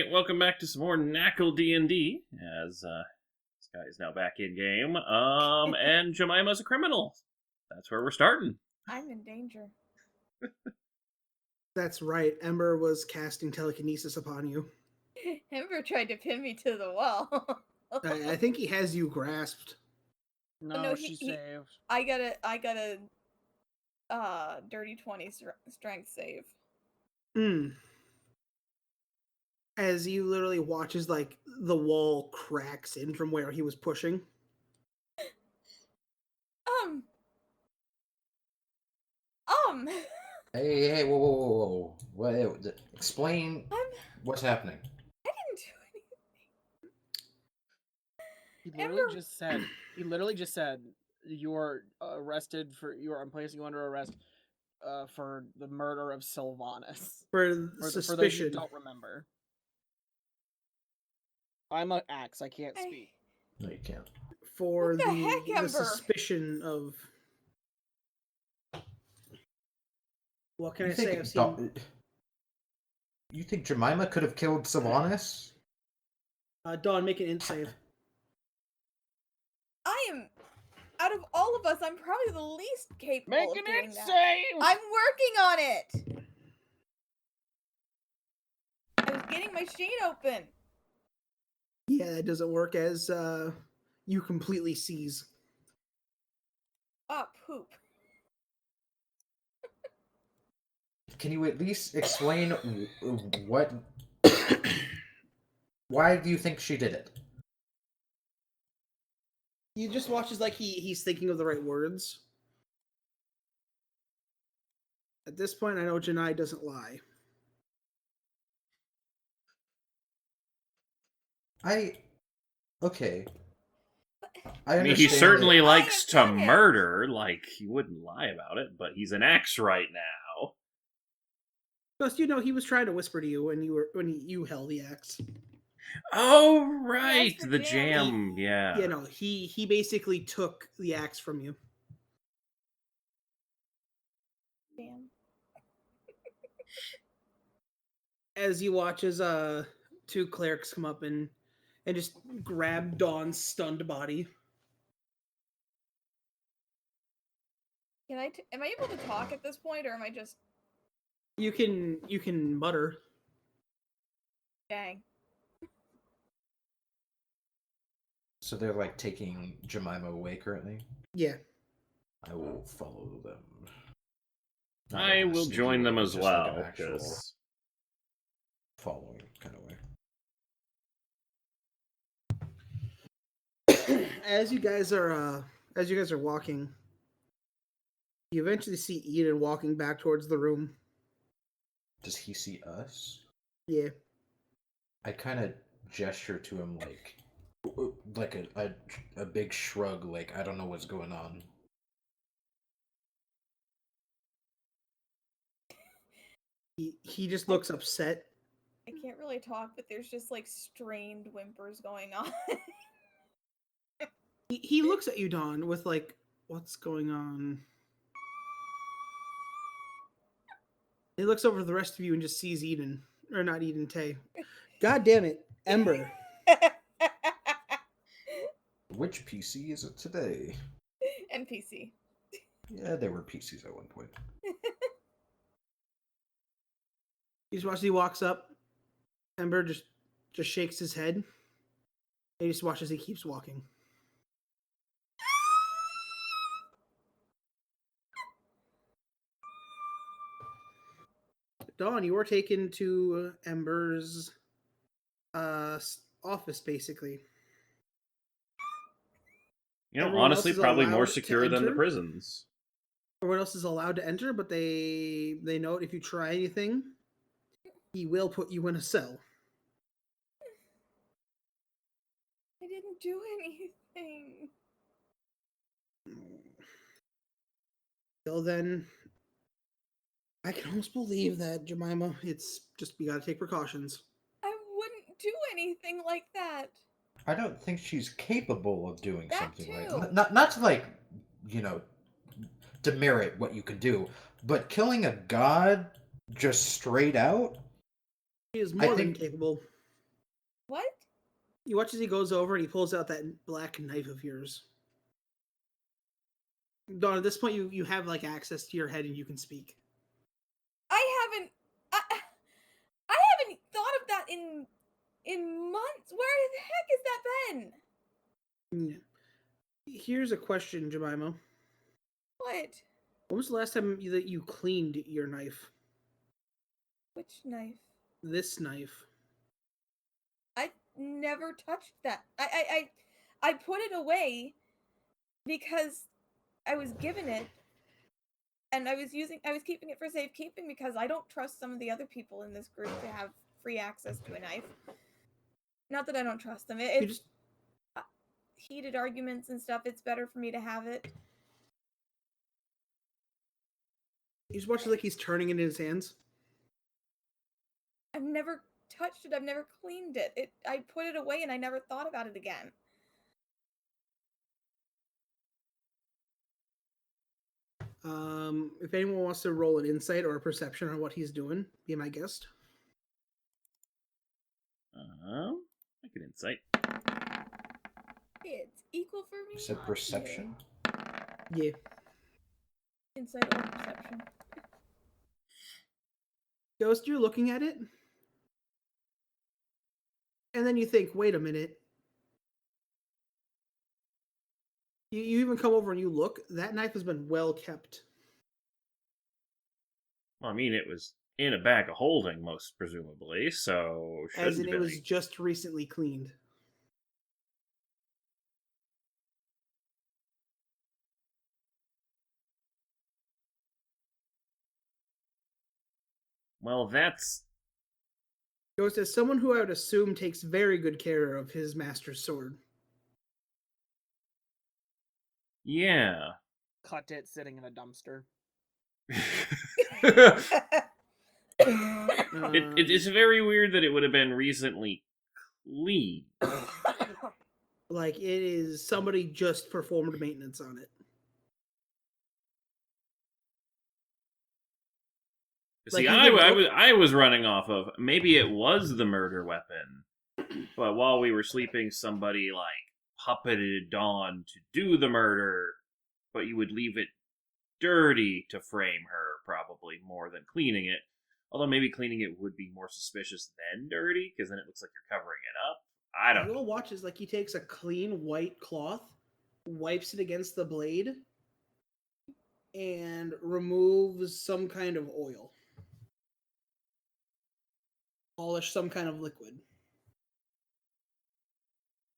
right, welcome back to some more NaCl D&D, as this guy is now back in game, and Jemima's a criminal. That's where we're starting. I'm in danger. That's right, Ember was casting telekinesis upon you. Ember tried to pin me to the wall. I think he has you grasped. No, she saved. I got a dirty 20 strength save. As he literally watches, like, the wall cracks in from where he was pushing. Hey, whoa. Wait, explain what's happening. I didn't do anything. He literally just said you're arrested I'm placing you under arrest for the murder of Sylvanas. For suspicion. For those who don't remember. I'm an axe, I can't speak. No, you can't. For What the heck, the Ember? suspicion of... What can I say? You think Jemima could have killed Sylvanas? Dawn, make an int save. I am, out of all of us, I'm probably the least capable Make of an doing int that. save! I'm working on it! I was getting my sheet open. Yeah, it doesn't work as you completely seize. Oh, poop. Can you at least explain what... Why do you think she did it? You just watch as, like, he's thinking of the right words. At this point, I know Janai doesn't lie. Okay. I mean, he certainly likes to murder, like, he wouldn't lie about it, but he's an axe right now. Plus, you know, he was trying to whisper to you when you held the axe. Oh, right, That's the the jam, yeah. You know, he basically took the axe from you. Damn. As you watch as two clerics come up and just grab Dawn's stunned body. Am I able to talk at this point, or am I just... You can mutter. Dang. So they're, like, taking Jemima away currently? Yeah. I will follow them. I will join them as just well, like an actual because... following kind of way. As you guys are walking, you eventually see Eden walking back towards the room. Does he see us? Yeah. I kind of gesture to him like a big shrug, like I don't know what's going on. He just looks upset. I can't really talk, but there's just, like, strained whimpers going on. He looks at you, Dawn, with, like, what's going on? He looks over the rest of you and just sees Eden. Or not Eden, Tay. God damn it, Ember. Which PC is it today? NPC. Yeah, there were PCs at one point. You just watch as he walks up. Ember just shakes his head. And you just watch as he keeps walking. Dawn, you were taken to Ember's office, basically. You know, Everyone honestly, else is probably more allowed to secure than the enter? prisons. Everyone else is allowed to enter, but they note if you try anything, he will put you in a cell. I didn't do anything. Till then, I can almost believe that, Jemima. It's just, you gotta take precautions. I wouldn't do anything like that. I don't think she's capable of doing That something too. like not to, like, you know, demerit what you can do, but killing a god just straight out. She is more than capable. You watch as he goes over and he pulls out that black knife of yours. Dawn, at this point, you have like access to your head and you can speak. I haven't thought of that in months. Where the heck has that been? Yeah. Here's a question, Jemima. What? When was the last time that you cleaned your knife? Which knife? This knife. I never touched that. I put it away because I was given it, and I was keeping it for safekeeping because I don't trust some of the other people in this group to have free access to a knife. Not that I don't trust them. It's heated arguments and stuff. It's better for me to have it. You just watch it like he's turning it in his hands. I've never touched it. I've never cleaned it. I put it away and I never thought about it again. If anyone wants to roll an insight or a perception on what he's doing, be my guest. Make an insight. It's equal for me. Is it perception? Yeah. Insight or perception. Ghost, you're looking at it, and then you think, wait a minute. You even come over and you look. That knife has been well kept. Well, I mean, it was in a bag of holding, most presumably, so As in, it was just recently cleaned. Well, that's... Ghost, as someone who I would assume takes very good care of his master's sword. Yeah. Cut it sitting in a dumpster. It's very weird that it would have been recently clean. Like, it is somebody just performed maintenance on it. See, Like, I was running off of maybe it was the murder weapon, but while we were sleeping, somebody like puppeted Dawn to do the murder, but you would leave it dirty to frame her, probably more than cleaning it. Although maybe cleaning it would be more suspicious than dirty, because then it looks like you're covering it up. I don't know. You'll watch as like he takes a clean white cloth, wipes it against the blade, and removes some kind of oil. Polish some kind of liquid.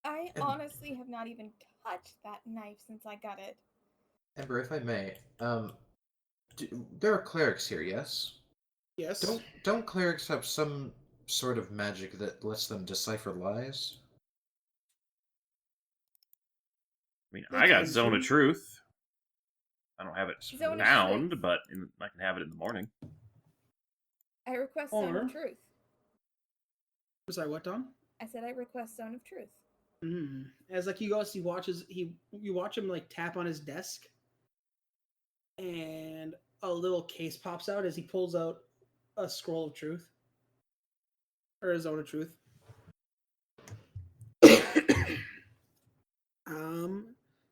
I honestly have not even touched that knife since I got it. Ember, if I may, there are clerics here, yes? Yes. Don't clerics have some sort of magic that lets them decipher lies? I mean, They I got tend Zone to. of Truth. I don't have it Zone of found, Truth. but I can have it in the morning. I request Zone Or- of Truth. Sorry, what, Don? I said I request Zone of Truth. As like you watch him like tap on his desk, and a little case pops out as he pulls out a scroll of truth, or a zone of truth.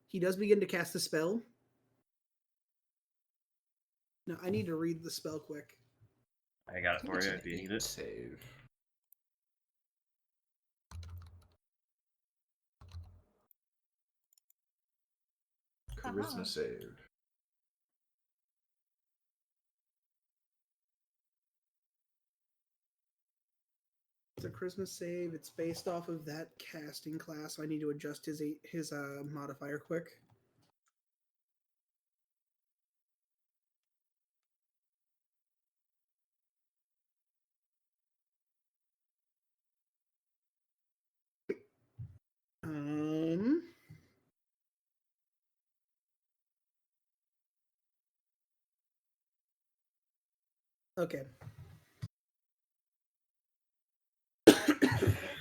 He does begin to cast a spell. Now I need to read the spell quick. I got it for you if you need it. Save. Charisma saved. It's a Christmas save. It's based off of that casting class, so I need to adjust his modifier quick. Okay.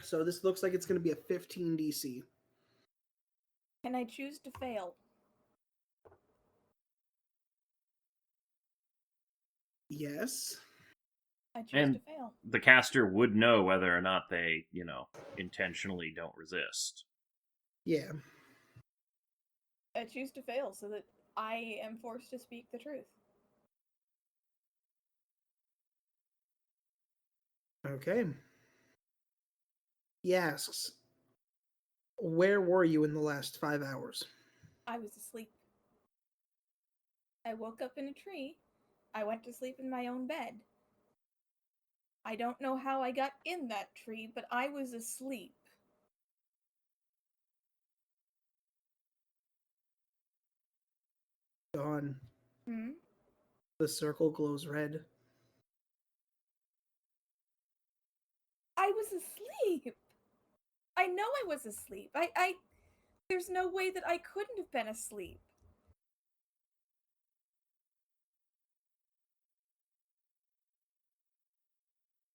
So this looks like it's going to be a 15 DC. Can I choose to fail? Yes. I choose And to fail. the caster would know whether or not they, intentionally don't resist. Yeah. I choose to fail so that I am forced to speak the truth. Okay. He asks, where were you in the last 5 hours? I was asleep. I woke up in a tree. I went to sleep in my own bed. I don't know how I got in that tree, but I was asleep. Dawn. Hmm? The circle glows red. I was asleep. I know I was asleep. There's no way that I couldn't have been asleep.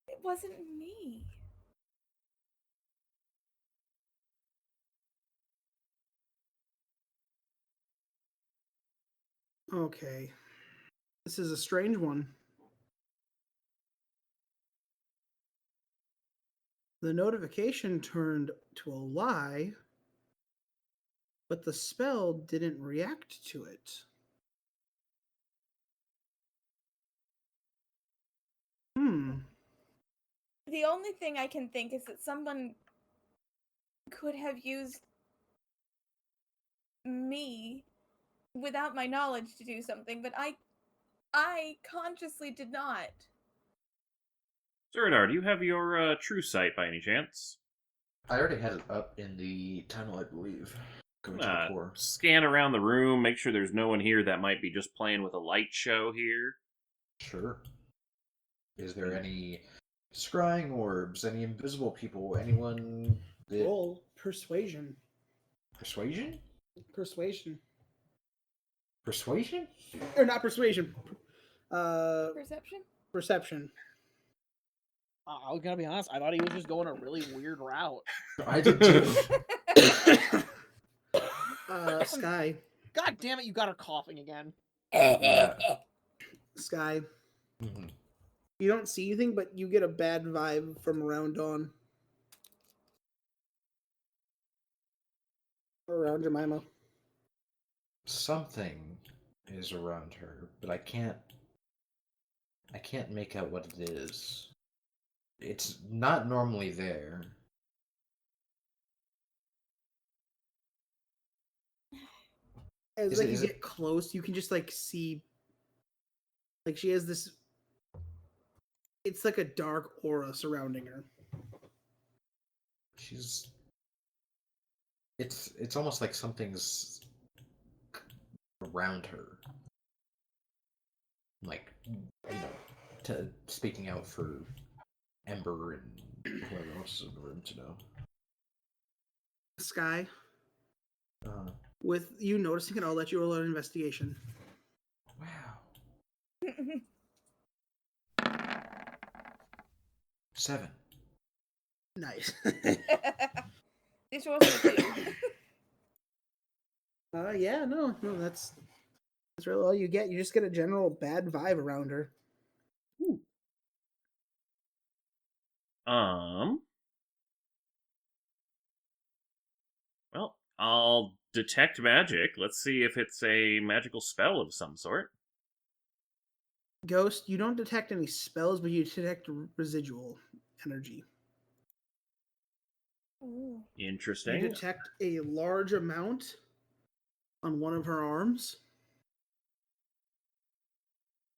It wasn't me. Okay. This is a strange one. The notification turned to a lie, but the spell didn't react to it. The only thing I can think is that someone could have used me without my knowledge to do something, but I consciously did not. Zeradar, do you have your true sight by any chance? I already had it up in the tunnel, I believe. Going to the core. Scan around the room, make sure there's no one here that might be just playing with a light show here. Sure. Is there any scrying orbs, any invisible people, anyone that... Roll persuasion. Persuasion? Persuasion. Persuasion? Or not persuasion. Perception? Perception. I was gonna be honest, I thought he was just going a really weird route. I did too. Sky. God damn it, you got her coughing again. Yeah. Sky. Mhm. You don't see anything, but you get a bad vibe from around Dawn. Or around Jemima. Something is around her, but I can't make out what it is. It's not normally there. As Is you it- get close, you can just see, she has this. It's like a dark aura surrounding her. She's... It's almost like something's around her. Like, speaking out for Ember and whoever else is in the room to know. Sky, Uh, with you noticing it, I'll let you roll an investigation. wow. 7. Nice. This wasn't you. Yeah, no, that's really all you get. You just get a general bad vibe around her. Well, I'll detect magic. Let's see if it's a magical spell of some sort. Ghost, you don't detect any spells, but you detect residual energy. Ooh. Interesting. You detect a large amount on one of her arms.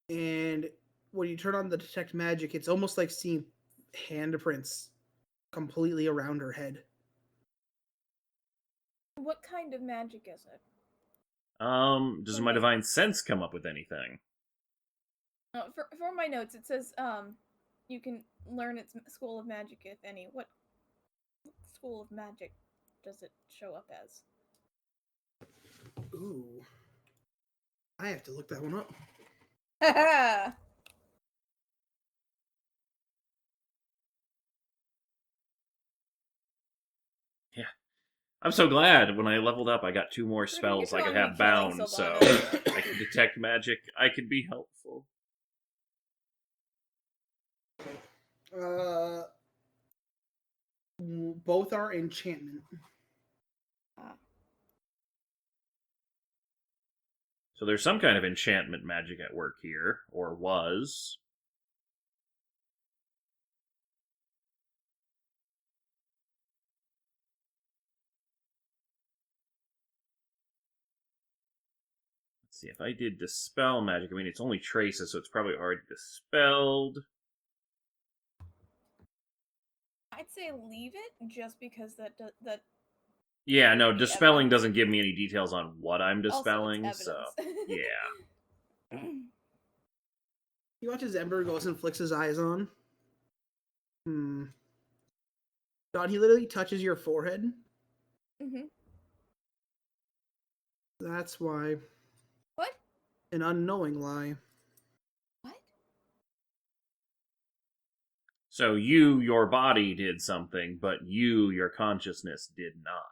And when you turn on the detect magic, it's almost like seeing handprints completely around her head. What kind of magic is it? Does my divine sense come up with anything? For my notes, it says you can learn its school of magic, if any. What school of magic does it show up as? Ooh. I have to look that one up. Haha! Yeah. I'm so glad when I leveled up I got 2 more spells I could have bound, so I can detect magic. I could be helpful. Both are enchantment. So there's some kind of enchantment magic at work here, or was. Let's see, if I did dispel magic, I mean, it's only traces, so it's probably already dispelled. I'd say leave it just because that Yeah, no, The dispelling evidence. doesn't give me any details on what I'm dispelling, also so it's evidence. yeah. You watch as Ember goes and flicks his eyes on. God, he literally touches your forehead. Mm-hmm. That's why. What? An unknowing lie. What? So you, your body, did something, but you, your consciousness, did not.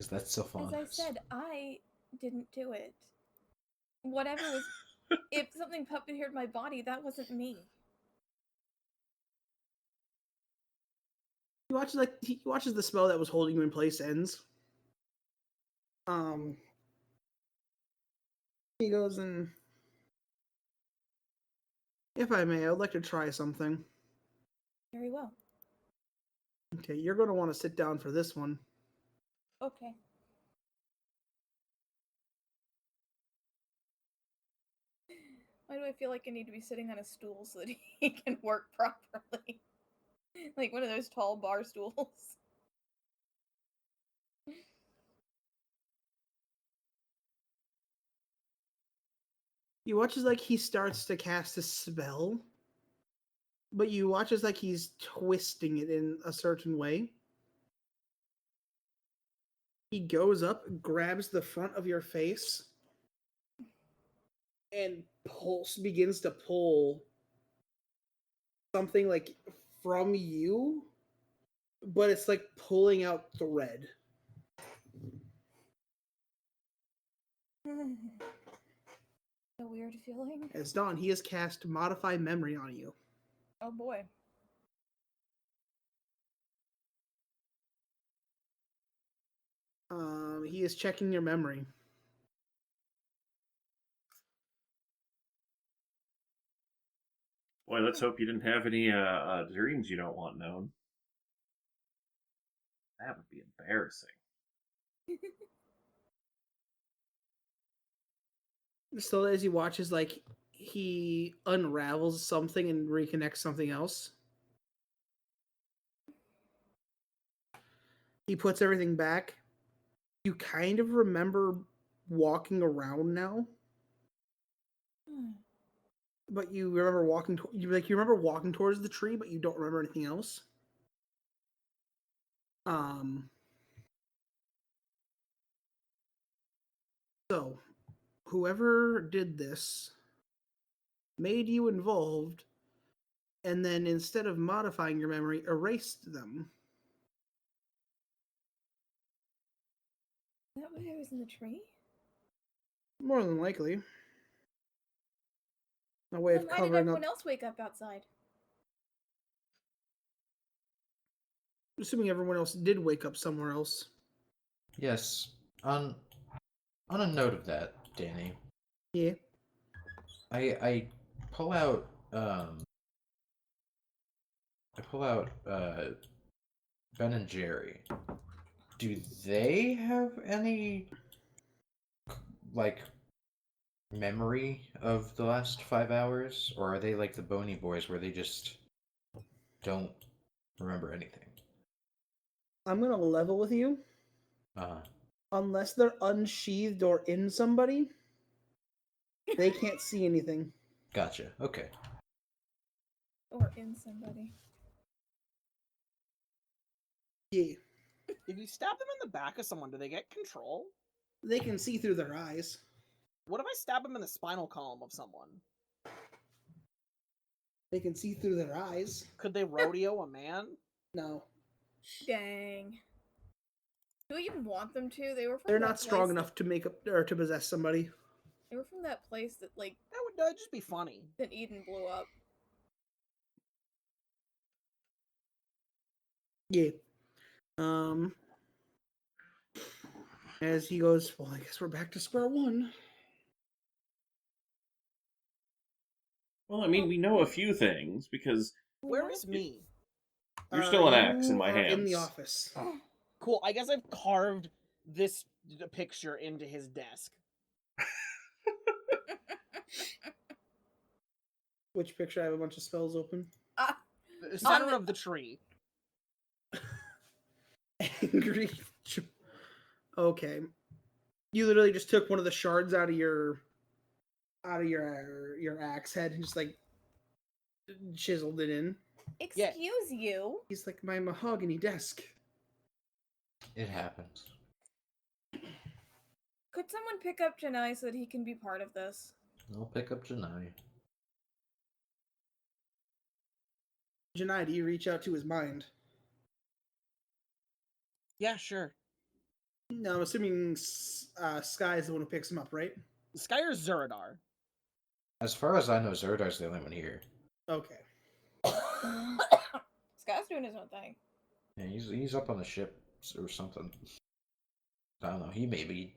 Is that Sylvanas? As I said, I didn't do it. Whatever was, if something puppeteered my body, that wasn't me. He watches the spell that was holding you in place ends. He goes and, if I may, I would like to try something. Very well. Okay, you're going to want to sit down for this one. Okay. Why do I feel like I need to be sitting on a stool so that he can work properly? Like one of those tall bar stools. You watch as he starts to cast a spell, but you watch as he's twisting it in a certain way. He goes up, grabs the front of your face, and begins to pull something from you, but it's pulling out thread. A weird feeling. As Dawn, he has cast Modify Memory on you. Oh boy. He is checking your memory. Boy, let's hope you didn't have any dreams you don't want known. That would be embarrassing. So as he watches, he unravels something and reconnects something else. He puts everything back. You kind of remember walking around now, but you remember walking. You remember walking towards the tree, but you don't remember anything else. So, whoever did this made you involved, and then instead of modifying your memory, erased them. Is that why I was in the tree? More than likely. A way Then of why did covering everyone up. else wake up outside? Assuming everyone else did wake up somewhere else. Yes. On a note of that, Danny. Yeah. I pull out Ben and Jerry. Do they have any memory of the last 5 hours, or are they like the Bony Boys where they just don't remember anything? I'm gonna level with you. Unless they're unsheathed or in somebody, they can't see anything. Gotcha. Okay. Or in somebody. Yeah. If you stab them in the back of someone, do they get control? They can see through their eyes. What if I stab them in the spinal column of someone? They can see through their eyes. Could they rodeo a man? No. Dang. Do we even want them to? They were from They're that not strong place enough to make up or to possess somebody. They were from that place that That would just be funny. that Eden blew up. Yeah. As he goes, well, I guess we're back to square one. Well, I mean, we know a few things because Where is me? you're still an axe in You my are hands. in the office. Cool. I guess I've carved this picture into his desk. Which picture? I have a bunch of spells open. The center of the tree. Angry. Okay. You literally just took one of the shards out of your axe head and just like chiseled it in. Excuse you. He's like my mahogany desk. It happens. Could someone pick up Janai so that he can be part of this? I'll pick up Janai. Janai, do you reach out to his mind? Yeah, sure. No, I'm assuming Sky is the one who picks him up, right? Sky or Zuradar? As far as I know, Zerdar's the only one here. Okay. Scott's doing his own thing. Yeah, he's up on the ship or something. I don't know. He may be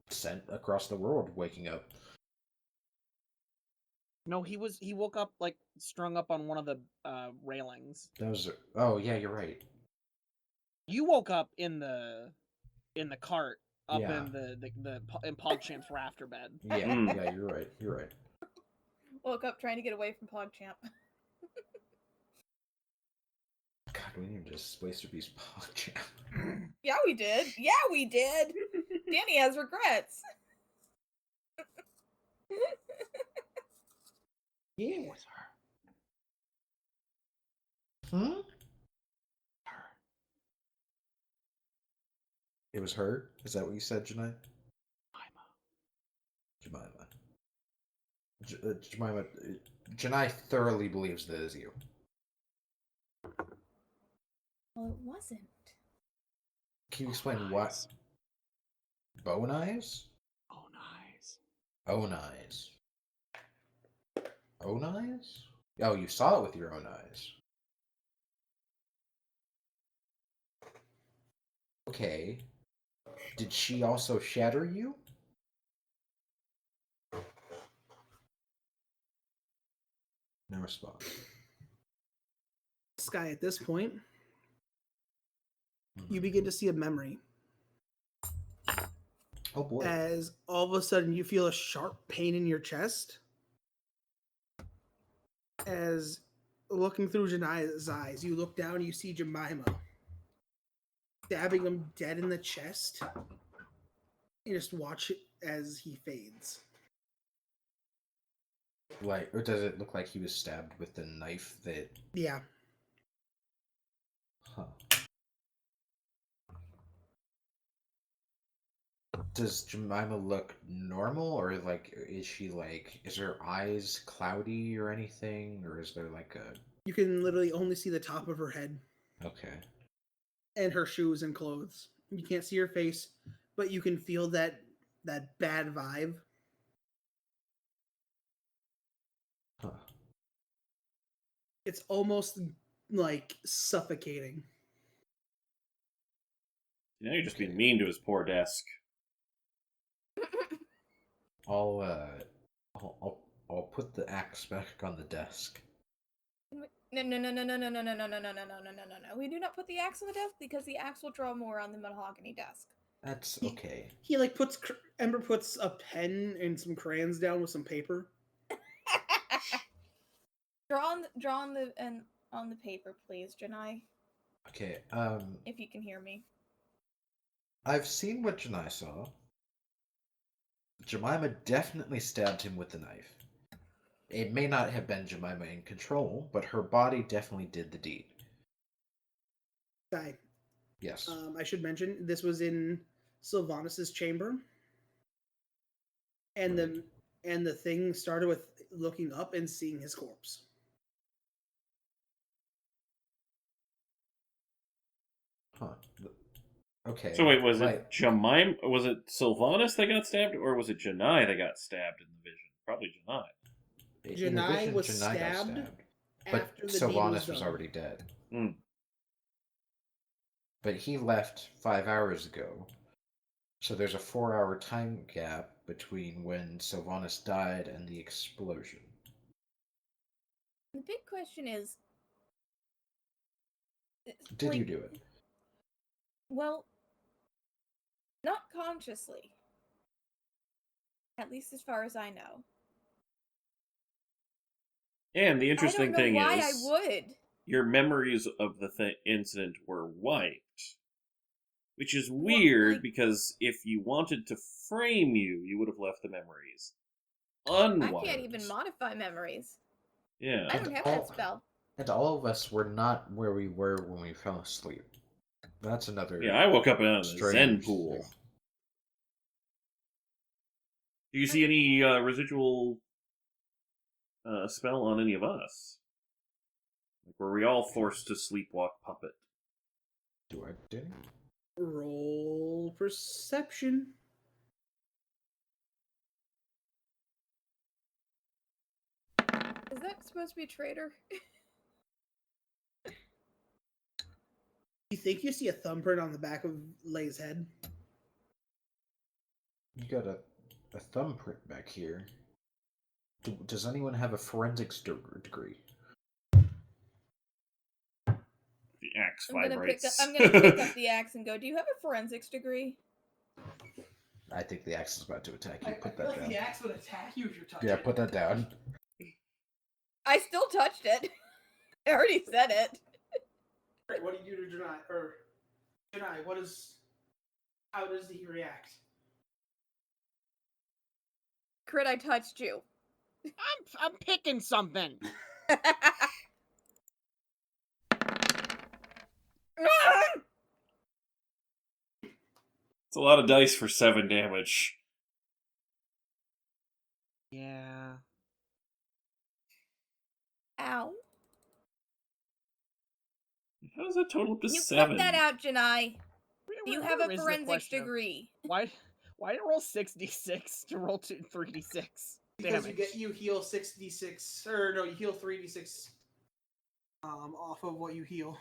sent across the world, waking up. No, he woke up like strung up on one of the railings. That was. Oh yeah, you're right. You woke up in the cart up Yeah. in PogChamp's rafter bed. Yeah, yeah, you're right. You're right. Woke up trying to get away from PogChamp. God, we need to just waste a piece of PogChamp. Yeah, we did. Yeah, we did. Danny has regrets. Yeah. It was her. Hmm? Her. It was her? Is that what you said, Janai? Jemima. Jemima. Janai thoroughly believes that is you. Well, it wasn't. Can you explain what? Bone eyes? Own eyes. Own eyes. Own eyes? Oh, you saw it with your own eyes. Okay. Did she also shatter you? No response. Sky, at this point, Mhm. you begin to see a memory. Oh boy. As all of a sudden you feel a sharp pain in your chest. As looking through Janai's eyes, you look down and you see Jemima stabbing him dead in the chest. You just watch it as he fades. Like, or does it look like he was stabbed with the knife that... Yeah. Huh. Does Jemima look normal, or like, is she like, is her eyes cloudy or anything, or is there like a... You can literally only see the top of her head Okay. and her shoes and clothes. You can't see her face, but you can feel that bad vibe. Huh. It's almost like suffocating. You know, you're just being mean to his poor desk. I'll put the axe back on the desk. No. We do not put the axe on the desk because the axe will draw more on the mahogany desk. That's okay. He like Ember puts a pen and some crayons down with some paper. Draw on the paper, please, Janai. Okay, If you can hear me. I've seen what Janai saw. Jemima definitely stabbed him with the knife. It may not have been Jemima in control, but her body definitely did the deed. Guy. Yes. I should mention this was in Sylvanas' chamber, and the thing started with looking up and seeing his corpse. Huh. Okay. So wait, was right. it Jemima? Was it Sylvanas that got stabbed, or was it Janai that got stabbed in the vision? Probably Janai. In the Janai vision, was Janai got stabbed but after the deed Sylvanas was done. already dead. Hmm. But he left 5 hours ago. So there's a 4-hour time gap between when Sylvanas died and the explosion. The big question is, Did you do it? Well, not consciously. At least as far as I know. And the interesting thing I don't know why is, I would. your memories of the incident were wiped. Which is weird, because if you wanted to frame you, you would have left the memories unwired. I can't even modify memories. Yeah. I don't have that spell. And all of us were not where we were when we fell asleep. That's another. Yeah, I woke up in a Zen strange pool. thing. Do you see any residual spell on any of us? Like, were we all forced to sleepwalk puppet? Do I do? Roll perception. Is that supposed to be a traitor? You think you see a thumbprint on the back of Lay's head? You got a thumbprint back here. Does anyone have a forensics degree? The axe I'm gonna vibrates. pick up the axe and go, do you have a forensics degree? I think the axe is about to attack you. Put I feel that like down. the axe would attack you if you're touching Yeah, it. put that down. I still touched it. I already said it. Right, what do you do to Janai? Or Janai, how does he react? Crit, I touched you. I'm picking something. It's a lot of dice for 7 damage. Yeah. Ow. How does that total up to You 7? cut that out, Janai. Do you have a Here is the forensics question of degree? Why did it roll 6d6 to roll 3d6 Because damage? you heal 6d6, or no, you heal 3d6 off of what you heal.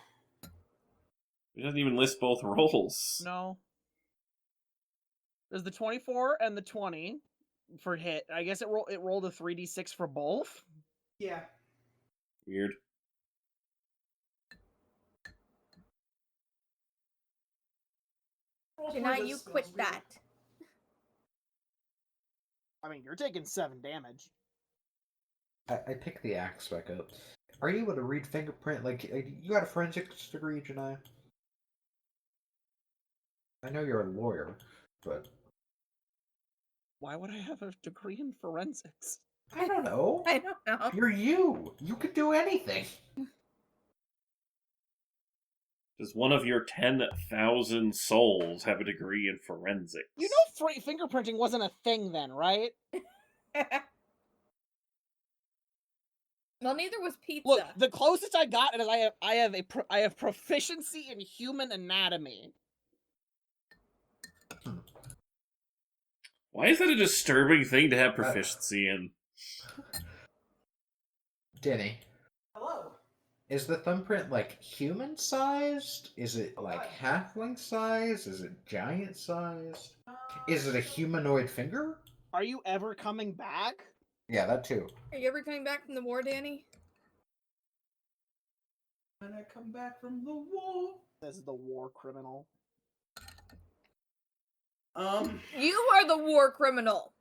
It doesn't even list both rolls. No. There's the 24 and the 20 for hit. I guess it rolled a 3d6 for both. Yeah. Weird. Janai, you quit that. I mean, you're taking 7 damage. I pick the axe back up. Are you able to read fingerprint? Like, you got a forensics degree, Janai? I know you're a lawyer, but... Why would I have a degree in forensics? I don't know. I don't know. You're you. You could do anything. Does one of your 10,000 souls have a degree in forensics? You know, fingerprinting wasn't a thing then, right? Well, neither was pizza. Look, the closest I got is I have proficiency in human anatomy. Why is that a disturbing thing to have proficiency in? Danny, Hello. is the thumbprint, like, human-sized? Is it, like, halfling-sized? Is it giant-sized? Is it a humanoid finger? Are you ever coming back? Yeah, that too. Are you ever coming back from the war, Danny? When I come back from the war. This is the war criminal. You are the war criminal.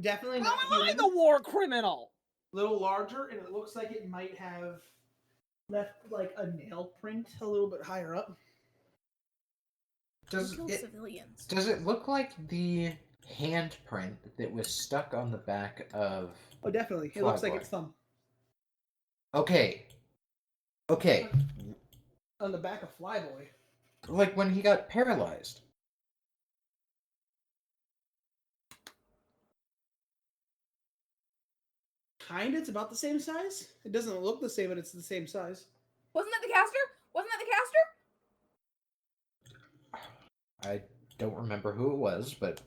Definitely How not am I human. the war criminal? Little larger, and it looks like it might have left like a nail print a little bit higher up. Does Kill it civilians. look like the handprint that was stuck on the back of... Oh, definitely. It looks like Flyboy? it's thumb. Okay. On the back of Flyboy. Like when he got paralyzed. Kind of. It's about the same size. It doesn't look the same, but it's the same size. Wasn't that the caster? Wasn't that the I don't remember who it was, but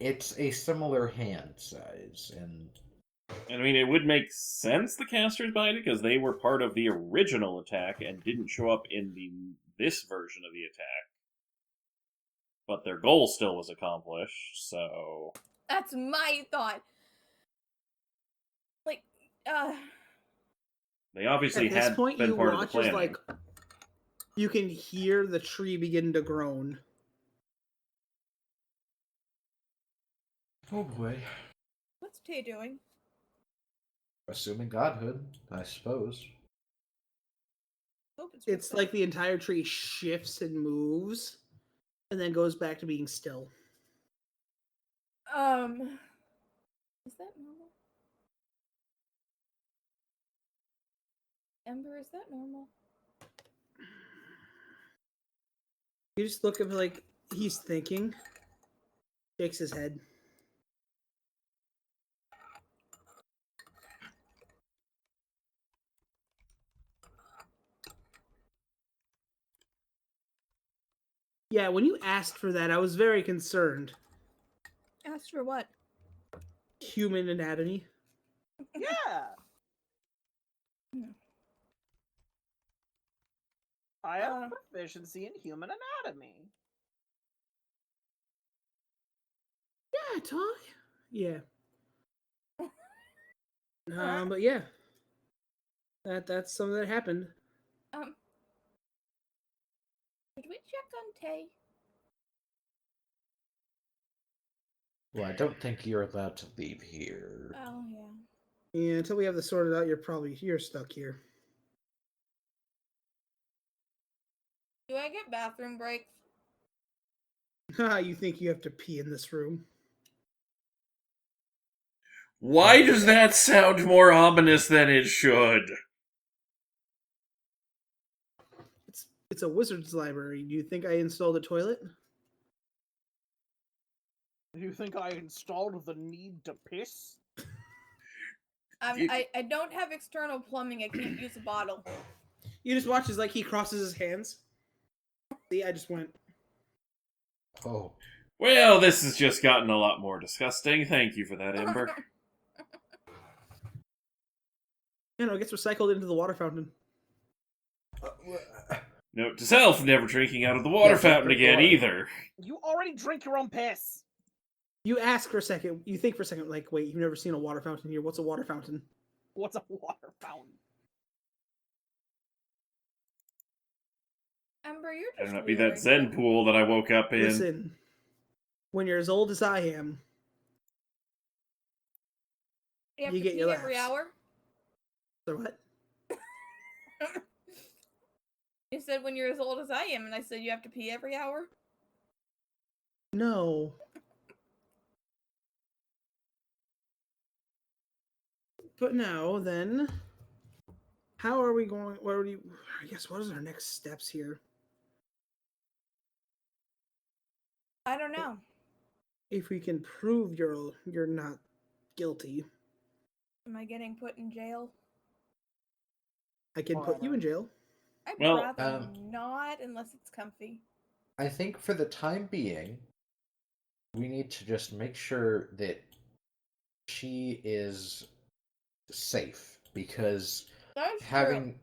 it's a similar hand size, and I mean, it would make sense the casters behind it because they were part of the original attack and didn't show up in this version of the attack. But their goal still was accomplished, so That's my thought. Like, they obviously At this had point, been you part of the watch as planning. you can hear the tree begin to groan. oh boy. what's Tay doing? Assuming godhood, I suppose. Hope It's like the entire tree shifts and moves, and then goes back to being still. Is that normal? Ember, is that normal? You just look at like he's thinking, shakes his head. Yeah, when you asked for that, I was very concerned. Asked for what? Human anatomy. Yeah. Hmm. I have proficiency in human anatomy. Yeah, Ty. Yeah. But yeah, that's something that happened. Did we check on Tay? Well, I don't think you're allowed to leave here. Oh yeah. Yeah, until we have this sorted out, you're stuck here. Do I get bathroom breaks? You think you have to pee in this room? Why does that sound more ominous than it should? It's a wizard's library. Do you think I installed a toilet? Do you think I installed the need to piss? I don't have external plumbing. I can't use a bottle. You just watch as like he crosses his hands. See, I just went. Oh, Well, this has just gotten a lot more disgusting. Thank you for that, Ember. You know, it gets recycled into the water fountain. Note to self, never drinking out of the water Yeah, fountain drink again water. either. You already drink your own piss. You ask for a second. You think for a second, like, wait, you've never seen a water fountain here. What's a water fountain? What's a water fountain? Ember, you're Better just not be weird. that Zen pool that I woke up in. Listen, when you're as old as I am, You have you to get pee your every laughs. hour? so what? You said when you're as old as I am, and I said you have to pee every hour? No. But now, then, how are we going? I guess, what is our next steps here? I don't know. If we can prove you're not guilty, Am I getting put in jail? I can put you in jail. I'd Well, rather not, unless it's comfy. I think for the time being, we need to just make sure that she is safe, because That's having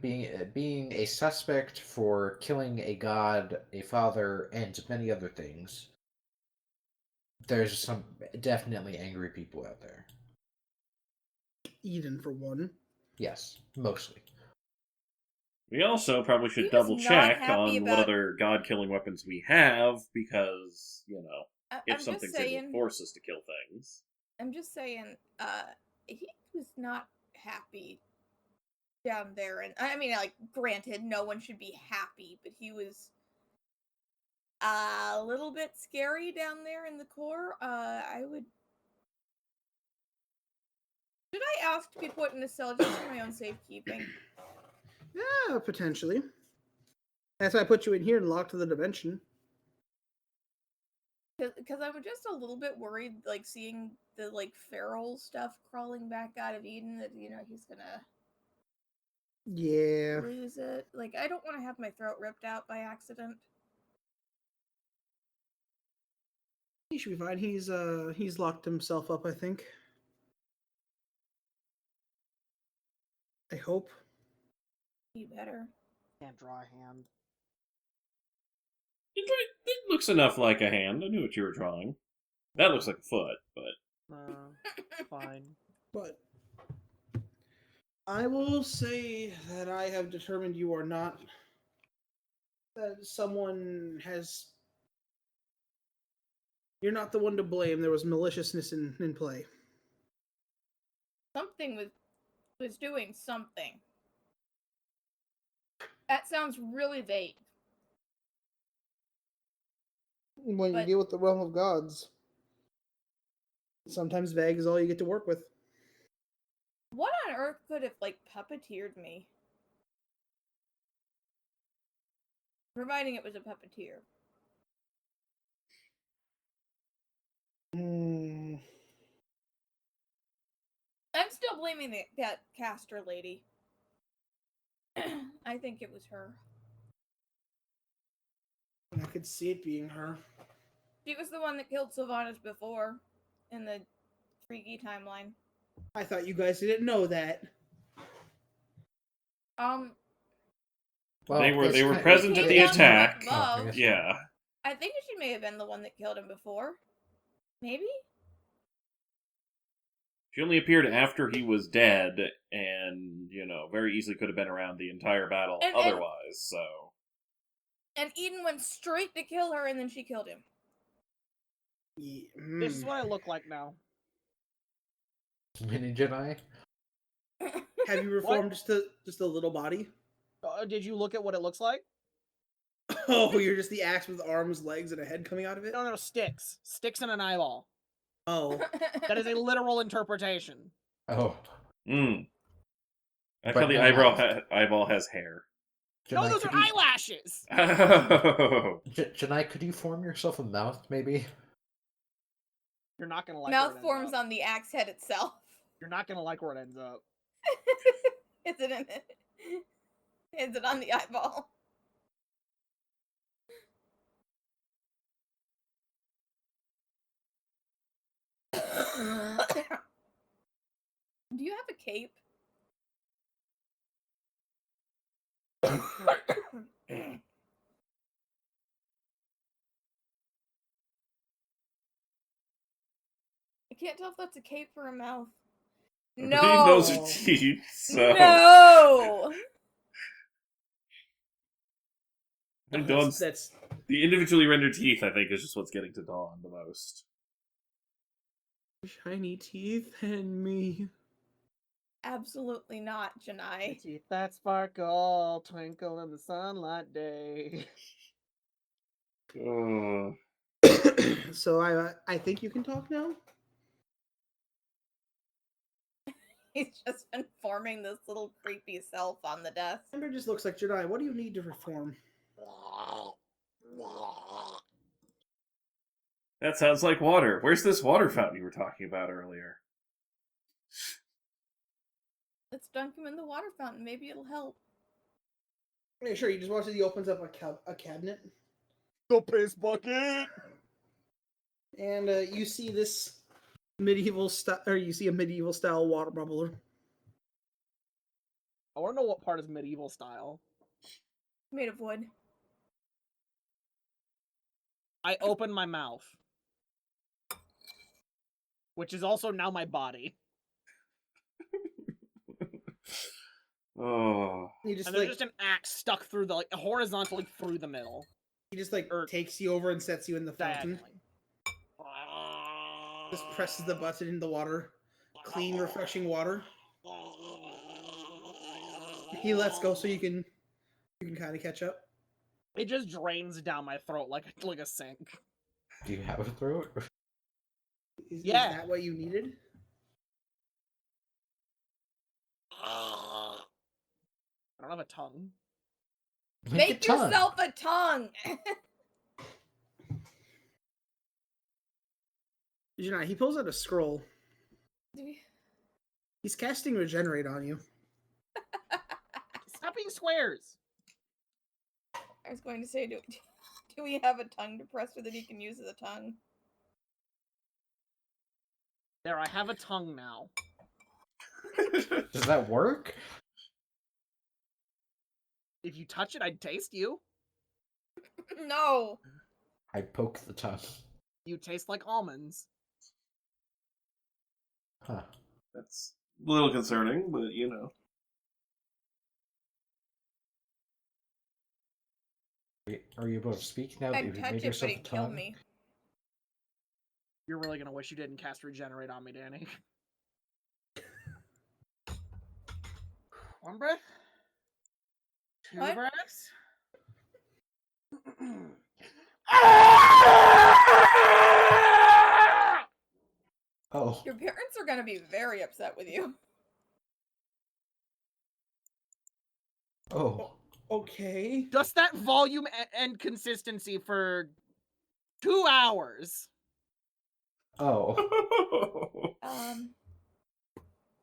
being a suspect for killing a god, a father, and many other things, there's some definitely angry people out there. Eden, for one. Yes, mostly. We also probably He should was double not check happy on what about- other god-killing weapons we have, because, I'm if just something's able to saying. force us to kill things. I'm just saying. He was not happy down there, and I mean, like, granted, no one should be happy, but he was a little bit scary down there in the core. I would. Should I ask to be put in a cell just for my own safekeeping? Yeah, potentially. That's why I put you in here and locked to the dimension. Because I'm just a little bit worried, like, seeing the, like, feral stuff crawling back out of Eden, that, he's gonna Yeah. bruise it. Like, I don't want to have my throat ripped out by accident. He should be fine. He's locked himself up, I think. I hope. You better. Can't draw a hand. It looks enough like a hand. I knew what you were drawing. That looks like a foot, but Fine. But I will say that I have determined you are not. That someone has. You're not the one to blame. There was maliciousness in play. Something was doing something. That sounds really vague. When you But- deal with the realm of gods, sometimes vague is all you get to work with. What on earth could have, like, puppeteered me? Providing it was a puppeteer. Hmm. I'm still blaming that caster lady. I think it was her. I could see it being her. She was the one that killed Sylvanas before in the freaky timeline. I thought you guys didn't know that. they it's were kind- present at came the down from attack. Oh, I above. guess- Yeah. I think she may have been the one that killed him before. Maybe? She only appeared after he was dead, and, very easily could have been around the entire battle And- otherwise, so. And Eden went straight to kill her, and then she killed him. Yeah. This is what I look like now. Mini Jedi. Have you reformed just a little body? Did you look at what it looks like? Oh, you're just the axe with arms, legs, and a head coming out of it? No, sticks. Sticks and an eyeball. Oh. That is a literal interpretation. Oh. I But thought the no eyeball has hair. No, Janai, those could are you- eyelashes! Oh. Janai, could you form yourself a mouth, maybe? You're not gonna like Mouth where it forms ends up. on the axe head itself. You're not gonna like where it ends up. Is it in it? Is it on the eyeball? Do you have a cape? I can't tell if that's a cape or a mouth. I No. believe those are teeth, so. No. I think Dawn's, That's the individually rendered teeth, I think, is just what's getting to Dawn the most. shiny teeth and me. Absolutely not, The Janai. teeth that sparkle, twinkle in the sunlight day. So I think you can talk now. He's just been forming this little creepy self on the desk. Amber just looks like Jedi. What do you need to reform? That sounds like water. Where's this water fountain you were talking about earlier? Let's dunk him in the water fountain. Maybe it'll help. Yeah, sure. You just watch as he opens up a cabinet, The piss bucket! and you see this medieval style, or you see a medieval style water bubbler. I wanna know what part is medieval style. Made of wood. I open my mouth. Which is also now my body. Oh. He just And like there's just an axe stuck through horizontally through the middle. he just like or- takes you over and sets you in the fountain. Diagonally. Just presses the button in the water. Clean, refreshing water. He lets go so you can kind of catch up. It just drains down my throat like a sink. Do you have a throat? Is Yeah. that what you needed? I don't have a tongue. Make a tongue. yourself a tongue. Janai, he pulls out a scroll. He's casting regenerate on you. being squares. I was going to say, do we have a tongue depressor that he can use as a tongue? There, I have a tongue now. Does that work? If you touch it, I'd taste you. No. I poke the tongue. You taste like almonds. Huh. That's a little concerning, but you know. Are you able to speak now that I'd you've touch made it, but yourself a it'd kill tongue? me. You're really gonna wish you didn't cast Regenerate on me, Danny. One breath. Two What? breaths. Oh. Your parents are gonna be very upset with you. Oh. Okay. Just that volume and consistency for 2 hours. Oh.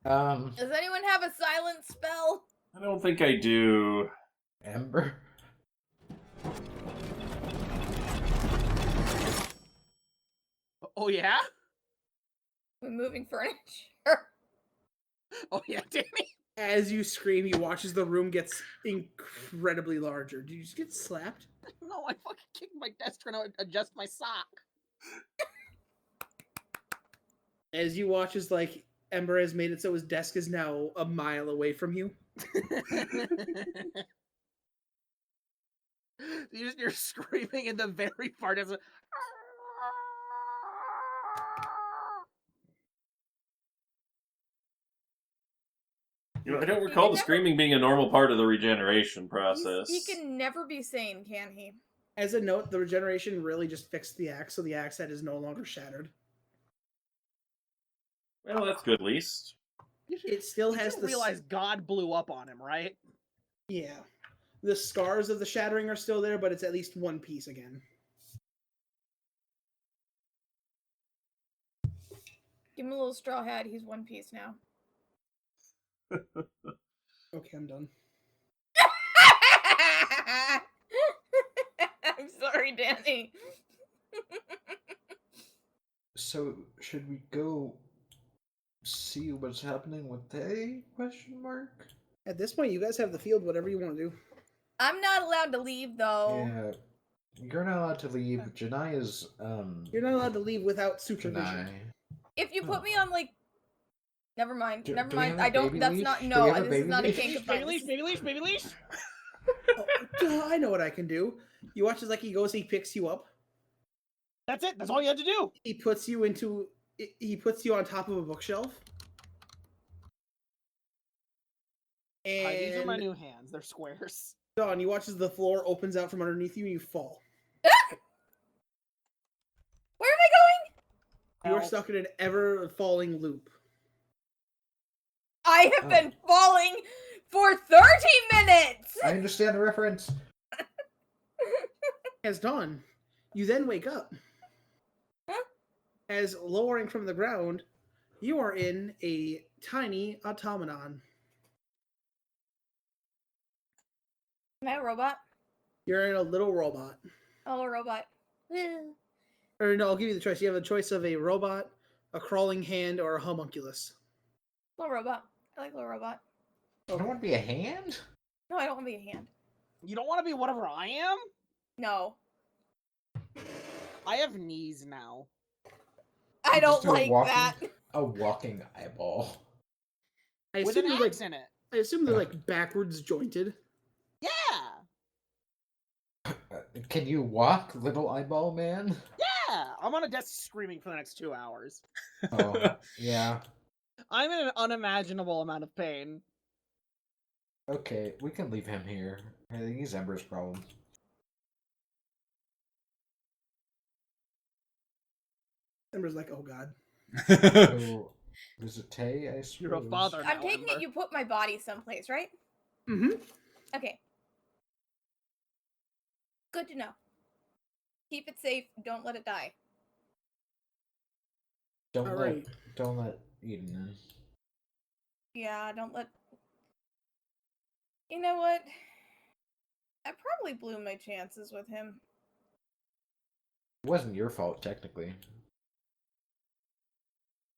Does anyone have a silent spell? I don't think I do. Ember? Oh, yeah? We're moving furniture. Oh, yeah, Danny. As you scream, you watch as the room gets incredibly larger. Did you just get slapped? No, I fucking kicked my desk trying to adjust my sock. As you watch as, like, Ember has made it so his desk is now a mile away from you. You're screaming in the very far distance. You know, I don't recall the screaming being a normal part of the regeneration process. He can never be sane, can he? As a note, the regeneration really just fixed the axe, so the axe head is no longer shattered. Well, that's good, at least. It still You has do the realize God blew up on him, right? Yeah. The scars of the shattering are still there, but it's at least one piece again. Give him a little straw hat. He's one piece now. Okay, I'm done. I'm sorry, Danny. So, should we go see what's happening with they? Question mark? At this point, you guys have the field, whatever you want to do. I'm not allowed to leave, though. Yeah. You're not allowed to leave. Janai is, You're not allowed to leave without supervision. Janai. If you put me on, like... Never mind. Do Never we mind. have a I don't... baby That's leash? not... Do we No, have a this baby is not a leash? kink of Baby mine. leash, baby leash, baby leash. Oh, duh, I know what I can do. You watch as like he goes, he picks you up. That's it. That's all you had to do. He puts you into. He puts you on top of a bookshelf. Hi, these are my And new hands. They're squares. Dawn, you watch as the floor opens out from underneath you and you fall. Where am I going? You are Help. stuck in an ever falling loop. I have Oh. been falling for 30 minutes! I understand the reference. As Dawn, you then wake up. Huh? As lowering from the ground, you are in a tiny automaton. Am I a robot? You're in a little robot. Oh, a robot. Or no, I'll give you the choice. You have a choice of a robot, a crawling hand, or a homunculus. Little robot. I like little robot. You don't want to be a hand? No, I don't want to be a hand. You don't want to be whatever I am? No. I have knees now. I You're don't just a like walking- that. A walking eyeball. I With assume an they're like axe in it. I assume they're like backwards jointed. Yeah. Can you walk, little eyeball man? Yeah. I'm on a desk screaming for the next 2 hours. Oh, yeah. I'm in an unimaginable amount of pain. Okay, we can leave him here. I think he's Ember's problem. Ember's like, oh god. So, is it Tay, I suppose? You're a father. I'm now, taking Ember. it you put my body someplace, right? Mm-hmm. Okay. Good to know. Keep it safe. Don't let it die. Don't All let, right. don't let Eden in. Yeah, don't let... You know what? I probably blew my chances with him. It wasn't your fault, technically.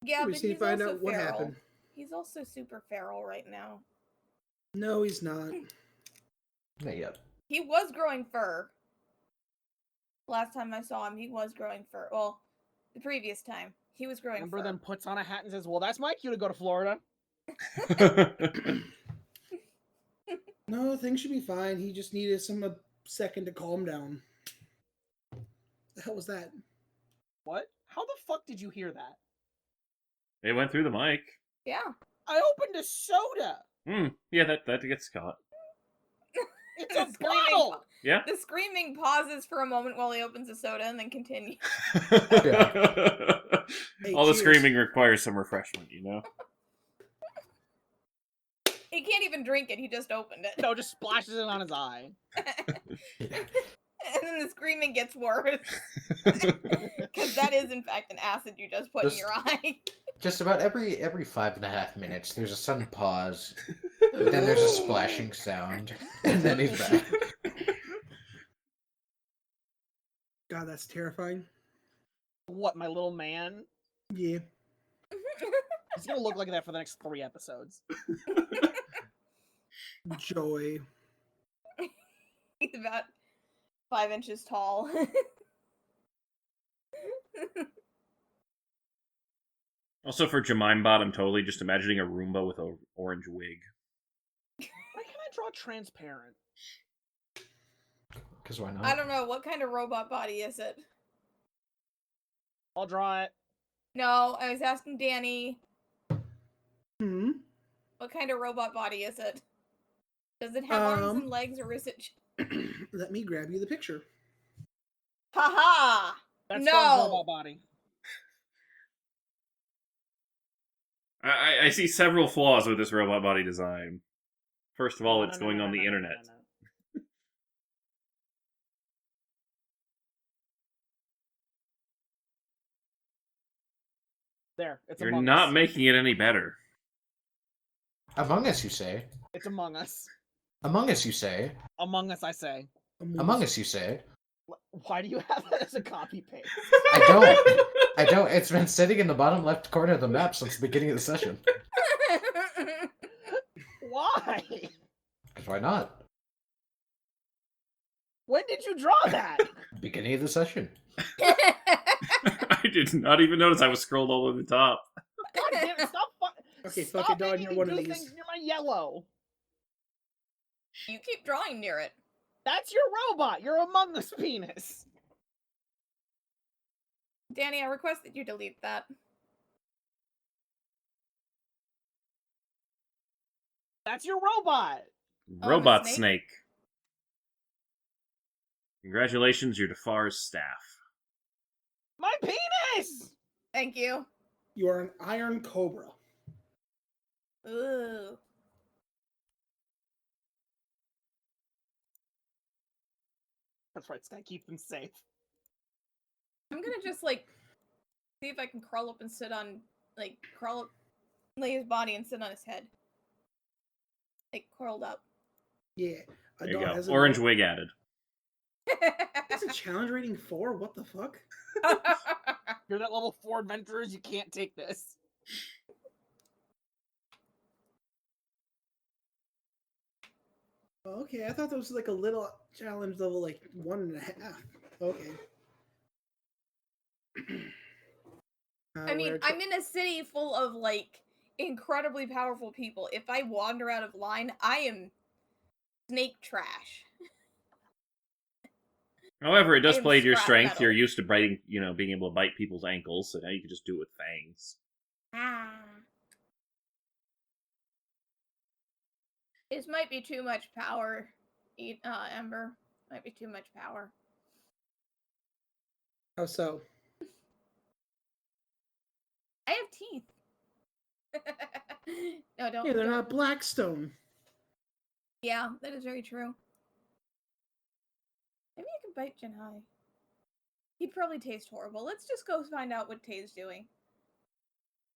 Yeah, We but just need he's to find also out what feral. happened. He's also super feral right now. No, he's not. Not yet. He was growing fur. Last time I saw him, he was growing fur. Well, the previous time, he was growing Amber fur. then puts on a hat and says, "Well, that's my cue to go to Florida." No, things should be fine. He just needed a second to calm down. The hell was that? What? How the fuck did you hear that? It went through the mic. Yeah. I opened a soda. Yeah, that gets caught. It's The a screaming bottle. Yeah. The screaming pauses for a moment while he opens a soda and then continues. Hey, All the cheers. screaming requires some refreshment, you know? He can't even drink it, he just opened it. No, just splashes it on his eye. And then the screaming gets worse. Because that is, in fact, an acid you just put in your eye. Just about every 5.5 minutes, there's a sudden pause, then there's a splashing sound, and then he's back. God, that's terrifying. What, my little man? Yeah. He's gonna look like that for the next 3 episodes. Joy. He's about 5 inches tall. Also, for Jemimebot, I'm totally just imagining a Roomba with an orange wig. Why can't I draw transparent? Because why not? I don't know, what kind of robot body is it? I'll draw it. No, I was asking Danny, Hmm. what kind of robot body is it? Does it have arms and legs, or is it... Let me grab you the picture. Haha! That's No! Storm's robot body. I see several flaws with this robot body design. First of all, it's going on the No. internet. There, it's You're Among not Us. making it any better. Among Us, you say? It's Among Us. Among Us, you say? Among Us, I say. Among Us, you say? Why do you have that as a copy paste? I don't. It's been sitting in the bottom left corner of the map since the beginning of the session. Why? Because why not? When did you draw that? Beginning of the session. I did not even notice I was scrolled all the way to the top. God damn it, stop Okay, stop fuck it, Dawn, making you're me one of do these. things near my yellow. You keep drawing near it. That's your robot. You're Among Us penis. Danny, I request that you delete that. That's your robot. Oh, Robot the snake. snake? Congratulations, you're Defar's staff. My penis! Thank you. You are an iron cobra. Ooh. That's right, it's gotta keep them safe. I'm gonna just, like, see if I can crawl up and sit on, like, crawl up, lay his body and sit on his head. Like, curled up. Yeah. There you dog go. has a Orange note. wig added. It's a challenge rating 4? What the fuck? You're that level 4 adventurers, you can't take this. Okay, I thought that was like a little challenge level, like 1.5. Okay. I mean, I'm in a city full of, like, incredibly powerful people. If I wander out of line, I am snake trash. However, it does I am play to your scrap strength. metal. You're used to biting, being able to bite people's ankles, so now you can just do it with fangs. Ah. This might be too much power, Ember. Might be too much power. How so? I have teeth. No, don't. Yeah, they're don't. not Blackstone. Yeah, that is very true. Maybe I can bite Jinhai. He'd probably taste horrible. Let's just go find out what Tay's doing.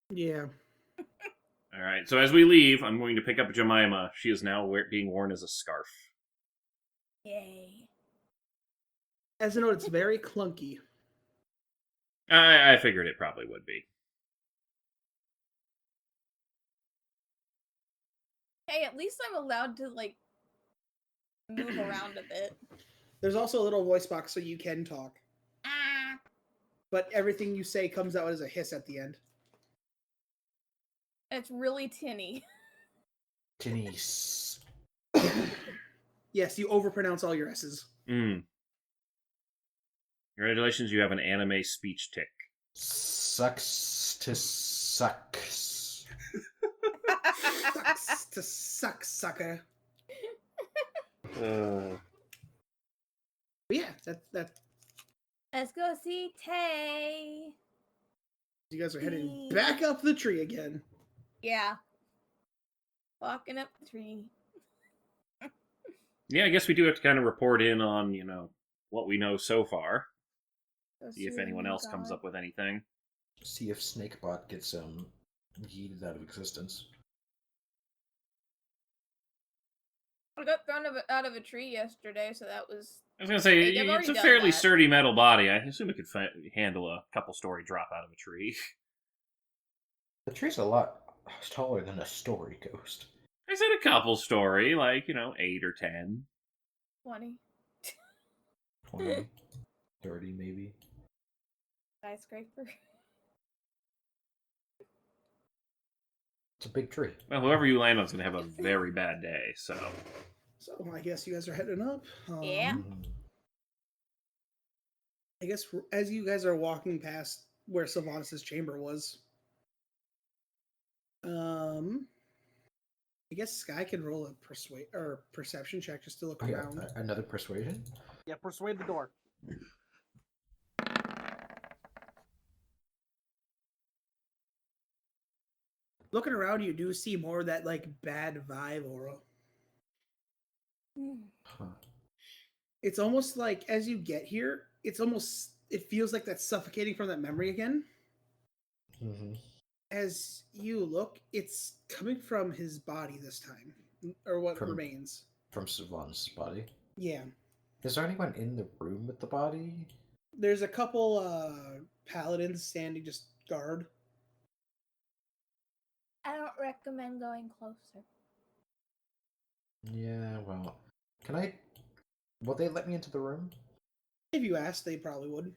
Yeah. All right. So as we leave, I'm going to pick up Jemima. She is now being worn as a scarf. Yay. As a note, it's very clunky. I figured it probably would be. Hey, at least I'm allowed to, like, move around a bit. There's also a little voice box so you can talk. Ah. But everything you say comes out as a hiss at the end. It's really tinny. Denise. Yes, you overpronounce all your S's. Congratulations, you have an anime speech tick. Sucks to sucks. Sucks to suck, sucker. But yeah, that. Let's go see Tay. You guys are heading back up the tree again. Yeah. Walking up the tree. Yeah, I guess we do have to kind of report in on, what we know so far. Go See if the anyone new else comes god. up with anything. See if Snakebot gets yeeted out of existence. I got thrown out of a tree yesterday, so that was... I was going to say, Like, I've it's already a done fairly that. sturdy metal body. I assume it could handle a couple story drop out of a tree. The tree's a lot taller than a story ghost. I said a couple story, like, 8 or 10. 20. 20, 30 maybe. Skyscraper. It's a big tree. Well, whoever you land on is going to have a very bad day, so... So I guess you guys are heading up. Yeah. I guess as you guys are walking past where Sylvanas' chamber was, I guess Sky can roll a perception check just to look Oh, yeah. around. Another persuasion? Yeah, persuade the door. Looking around, you do see more of that like bad vibe aura. Huh. It's almost like as you get here, it feels like that's suffocating from that memory again. Mm-hmm. As you look, it's coming from his body this time, or what remains. From Savant's body? Yeah. Is there anyone in the room with the body? There's a couple paladins standing just guard. I don't recommend going closer. Yeah, well... Can I... Will they let me into the room? If you asked, they probably would.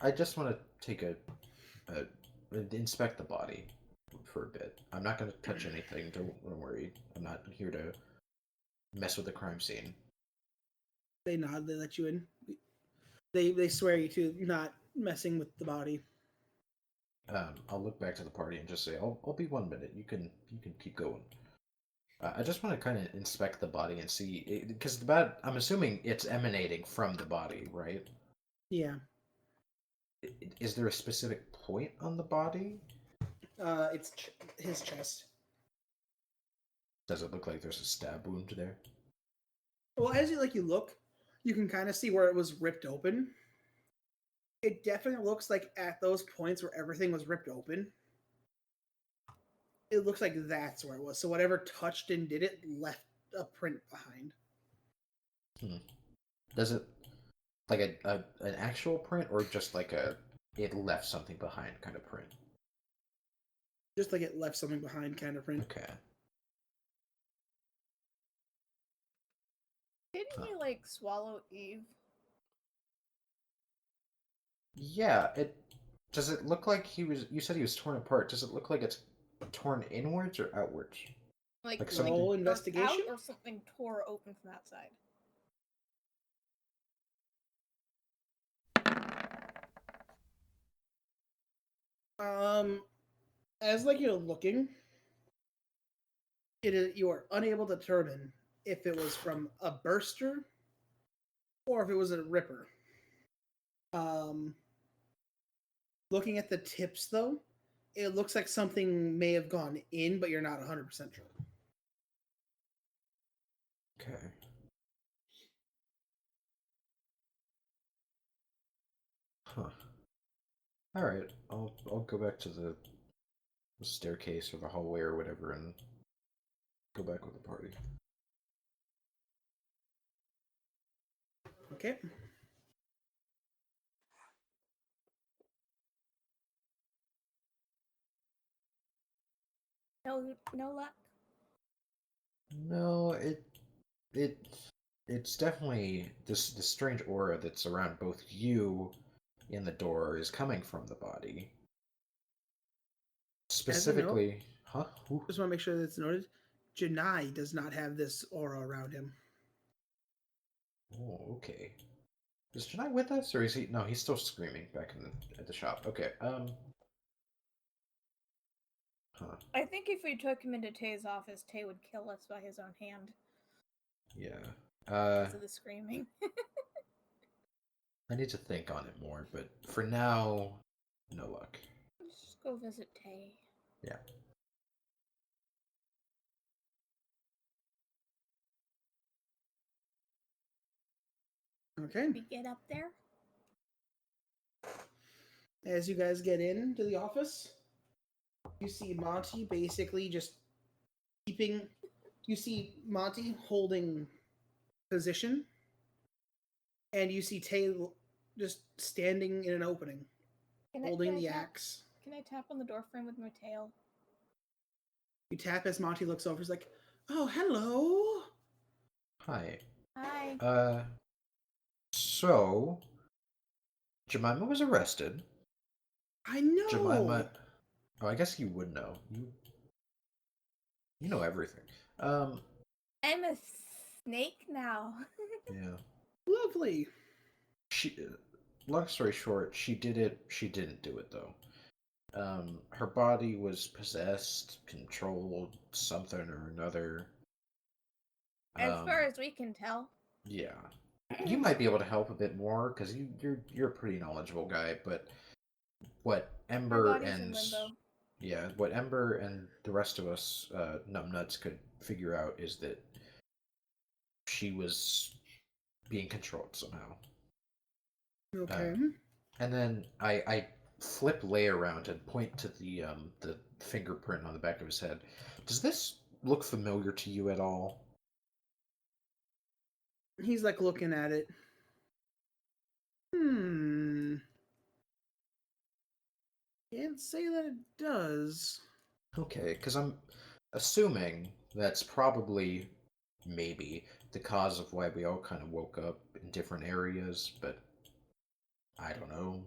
I just want to take inspect the body for a bit. I'm not going to touch anything, don't worry. I'm not here to mess with the crime scene. They nod, they let you in. They swear you to not messing with the body. I'll look back to the party and just say, I'll be 1 minute. You can keep going. I just want to kind of inspect the body and see, because I'm assuming it's emanating from the body, right? Yeah. Is there a specific point on the body? It's his chest. Does it look like there's a stab wound there? Well, as you look, you can kind of see where it was ripped open. It definitely looks like at those points where everything was ripped open, it looks like that's where it was. So whatever touched and did it left a print behind. Does it like an actual print or just like it left something behind kind of print? Just like it left something behind kind of print. Okay. Didn't he, swallow Eve? Yeah, does it look like you said he was torn apart. Does it look like it's torn inwards or outwards? Like something- Roll burst investigation? out or something tore open from outside? As you're looking, you are unable to determine if it was from a burster or if it was a ripper. Looking at the tips though, it looks like something may have gone in, but you're not 100% sure. Okay. Huh. All right. I'll go back to the staircase or the hallway or whatever and go back with the party. Okay. No luck. No, it's definitely this strange aura that's around both you and the door is coming from the body. Specifically, huh? Ooh. Just want to make sure that's noted. Janai does not have this aura around him. Oh, okay. Is Janai with us, or is he? No, he's still screaming back at the shop. Okay. Huh. I think if we took him into Tay's office, Tay would kill us by his own hand Yeah. because of the screaming. I need to think on it more, but for now, no luck. Let's just go visit Tay. Yeah. Okay. We get up there. As you guys get into the office, you see Monty basically just keeping. You see Monty holding position, and you see Tay just standing in an opening, holding the axe. Can I tap on the door frame with my tail? You tap as Monty looks over. He's like, "Oh, hello." Hi. Hi. So Jemima was arrested. I know. Jemima. Oh, I guess you would know. You know everything. I'm a snake now. Yeah. Lovely. She. Long story short, she did it. She didn't do it though. Her body was possessed, controlled, something or another. As far as we can tell. Yeah. You might be able to help a bit more because you're a pretty knowledgeable guy, but what Ember and what Ember and the rest of us numbnuts could figure out is that she was being controlled somehow. Okay. And then I flip Lay around and point to the fingerprint on the back of his head. Does this look familiar to you at all? He's like looking at it. Can't say that it does. Okay, because I'm assuming that's probably maybe the cause of why we all kind of woke up in different areas, but I don't know.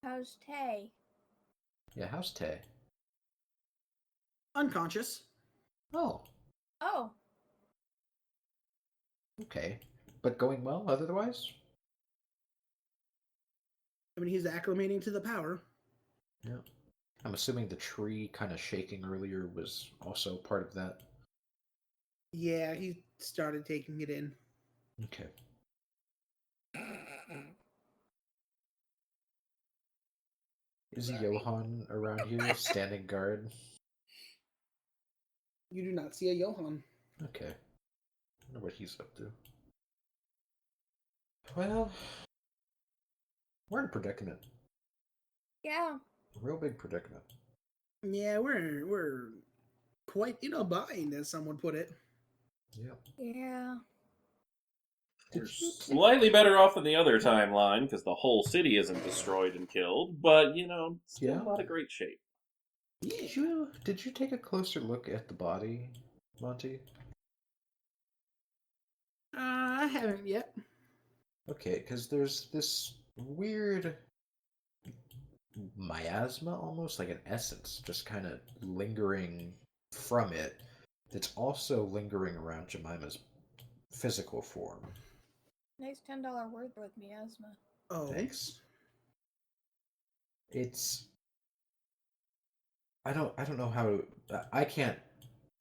How's Tay? Yeah, how's Tay? Unconscious. Oh, Oh, okay. But going well otherwise? I mean, he's acclimating to the power. Yeah. I'm assuming the tree kind of shaking earlier was also part of that. Yeah, he started taking it in. Okay. Is Johan around here standing guard? You do not see a Johan. Okay. I wonder what he's up to. Well, we're in a predicament. yeah. A real big predicament. Yeah, we're quite in a bind, as someone put it. Yeah. Yeah. We're slightly better off than the other timeline because the whole city isn't destroyed and killed, but still not a great shape. Did you take a closer look at the body, Monty? I haven't yet. Okay, because there's this weird miasma, almost like an essence, just kind of lingering from it. That's also lingering around Jemima's physical form. Nice $10 word with miasma. Oh. Thanks. It's. I don't know how. I can't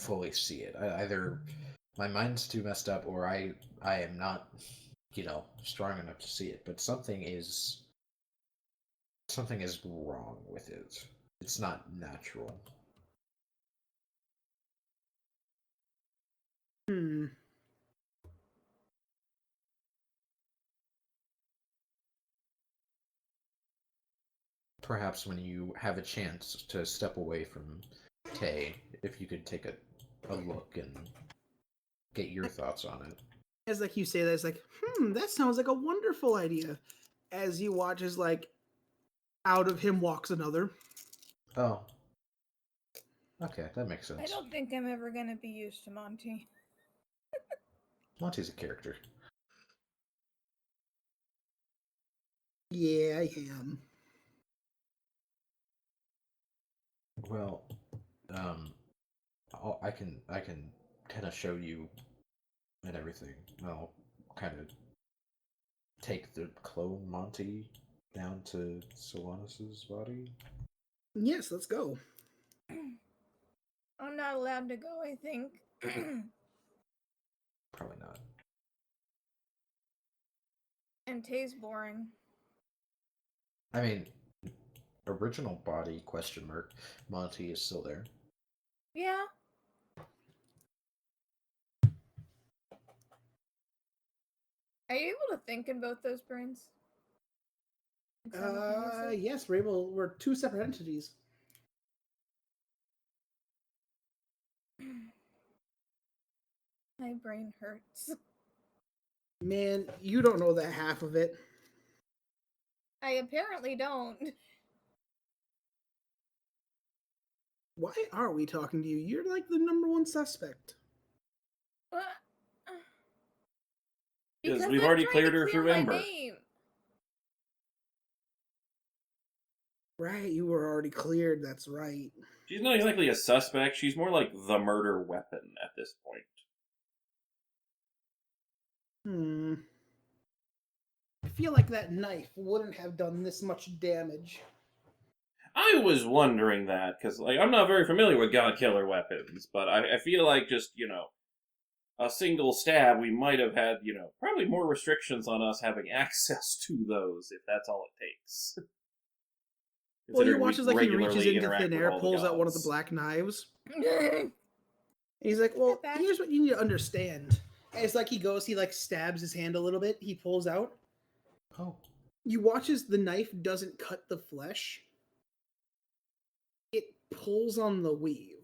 fully see it. Either my mind's too messed up, or I am not, strong enough to see it. But something is wrong with it. It's not natural. perhaps when you have a chance to step away from Tay, if you could take a look and get your thoughts on it. As like you say that, it's like, that sounds like a wonderful idea. As you watch as like out of him walks another. Oh. Okay, that makes sense. I don't think I'm ever gonna be used to Monty. Monty's a character. Yeah, I am. Well, I can kind of show you and everything. I'll kind of take the clone Monty down to Sylvanas' body. Yes, let's go. I'm not allowed to go, I think. Probably not. And Tay's boring. I mean, original body ? Monty is still there. Yeah. Are you able to think in both those brains? Simultaneously? Yes, we're two separate entities. My brain hurts. Man, you don't know that half of it. I apparently don't. Why are we talking to you? You're like the number one suspect. Because Because we've I'm already trying cleared to her clear through my Ember. name. Right, you were already cleared, that's right. She's not exactly a suspect. She's more like the murder weapon at this point. I feel like that knife wouldn't have done this much damage. I was wondering that, because I'm not very familiar with God Killer weapons, but I feel like just, a single stab, we might have had, probably more restrictions on us having access to those, if that's all it takes. Well, you Considering watch we as like he reaches regularly into interact thin with air, all the pulls out one of the gods. black knives. And he's like, well, Back. here's what you need to understand. It's like he goes, he like stabs his hand a little bit, he pulls out. Oh. You watch as the knife doesn't cut the flesh. It pulls on the weave.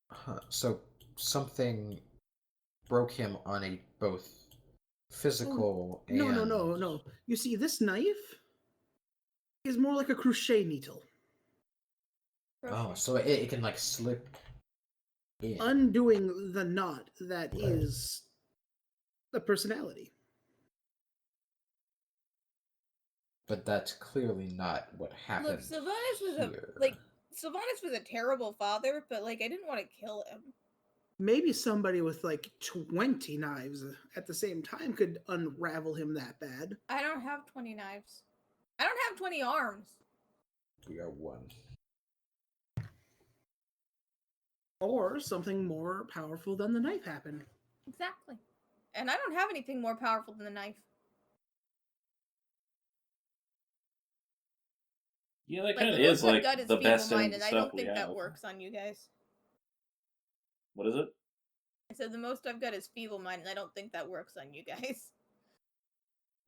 Huh. So something broke him on a both physical and... No. You see, this knife is more like a crochet needle. Oh, so it can like slip in. Undoing the knot that is the personality. But that's clearly not what happened. Look, Sylvanas was here. Sylvanas was a terrible father, but I didn't want to kill him. Maybe somebody with like 20 knives at the same time could unravel him that bad. I don't have 20 knives. I don't have 20 arms. We got one. Or something more powerful than the knife happened. Exactly. And I don't have anything more powerful than the knife. Yeah, that kind of the is most I've like got is the feeble best mind, end and I stuff don't we think have. that works on you guys. What is it? I said the most I've got is feeble mind, and I don't think that works on you guys.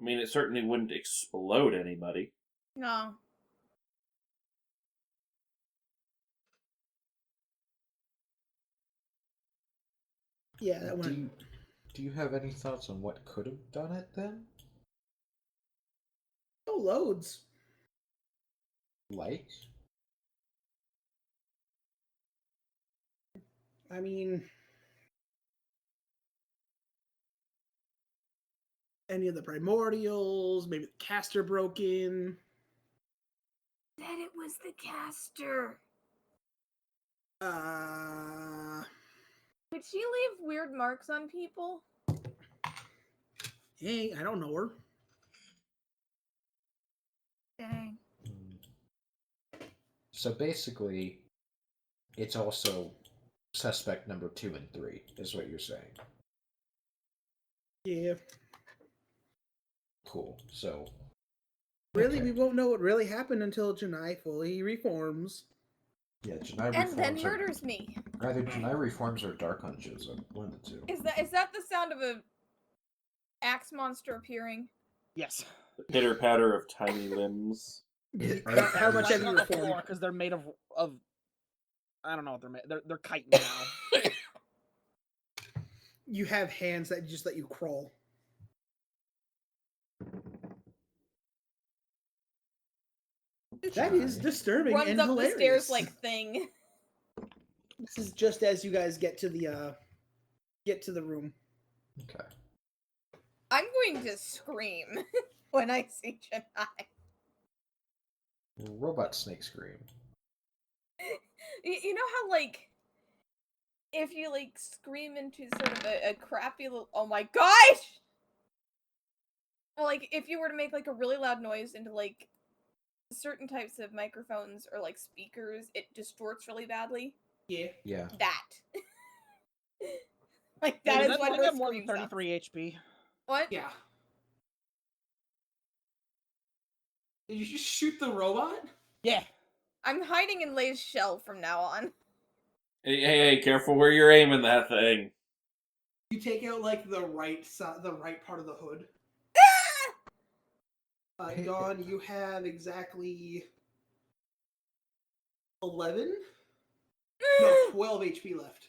I mean, it certainly wouldn't explode anybody. No. Yeah, that one. Do you have any thoughts on what could have done it then? Oh, loads. Like? I mean, any of the primordials, maybe the caster broke in. That it was the caster. Hey, Could she leave weird marks on people? I don't know her. Dang. So basically, it's also suspect number 2 and 3, is what you're saying. Yeah. Cool. So... Really, okay. we won't know what really happened until Janai fully reforms. Yeah, Janai reforms. And then murders me. Either Janai reforms or Darkon shows up. One of the two. Is that the sound of a axe monster appearing? Yes. Pitter patter of tiny limbs. How much have you Not the reformed? Because they're made of I don't know what they're made. They're chitin now. You have hands that just let you crawl. That is disturbing Runs and up hilarious. the stairs like thing. This is just as you guys get to the room. Okay. I'm going to scream when I see Janai. Robot snake scream. You know how, like, if you, like, scream into sort of a crappy little... Oh my gosh! Well, like, if you were to make, like, a really loud noise into, like, certain types of microphones or, like, speakers, it distorts really badly. Yeah. Yeah. That. Like, Hey, that does is that what thing her have more than scream sounds. 33 HP? What? Yeah. Did you just shoot the robot? Yeah. I'm hiding in Lay's shell from now on. Hey, careful where you're aiming that thing. You take out like the right part of the hood. Dawn, you have exactly 11? No, 12 HP left.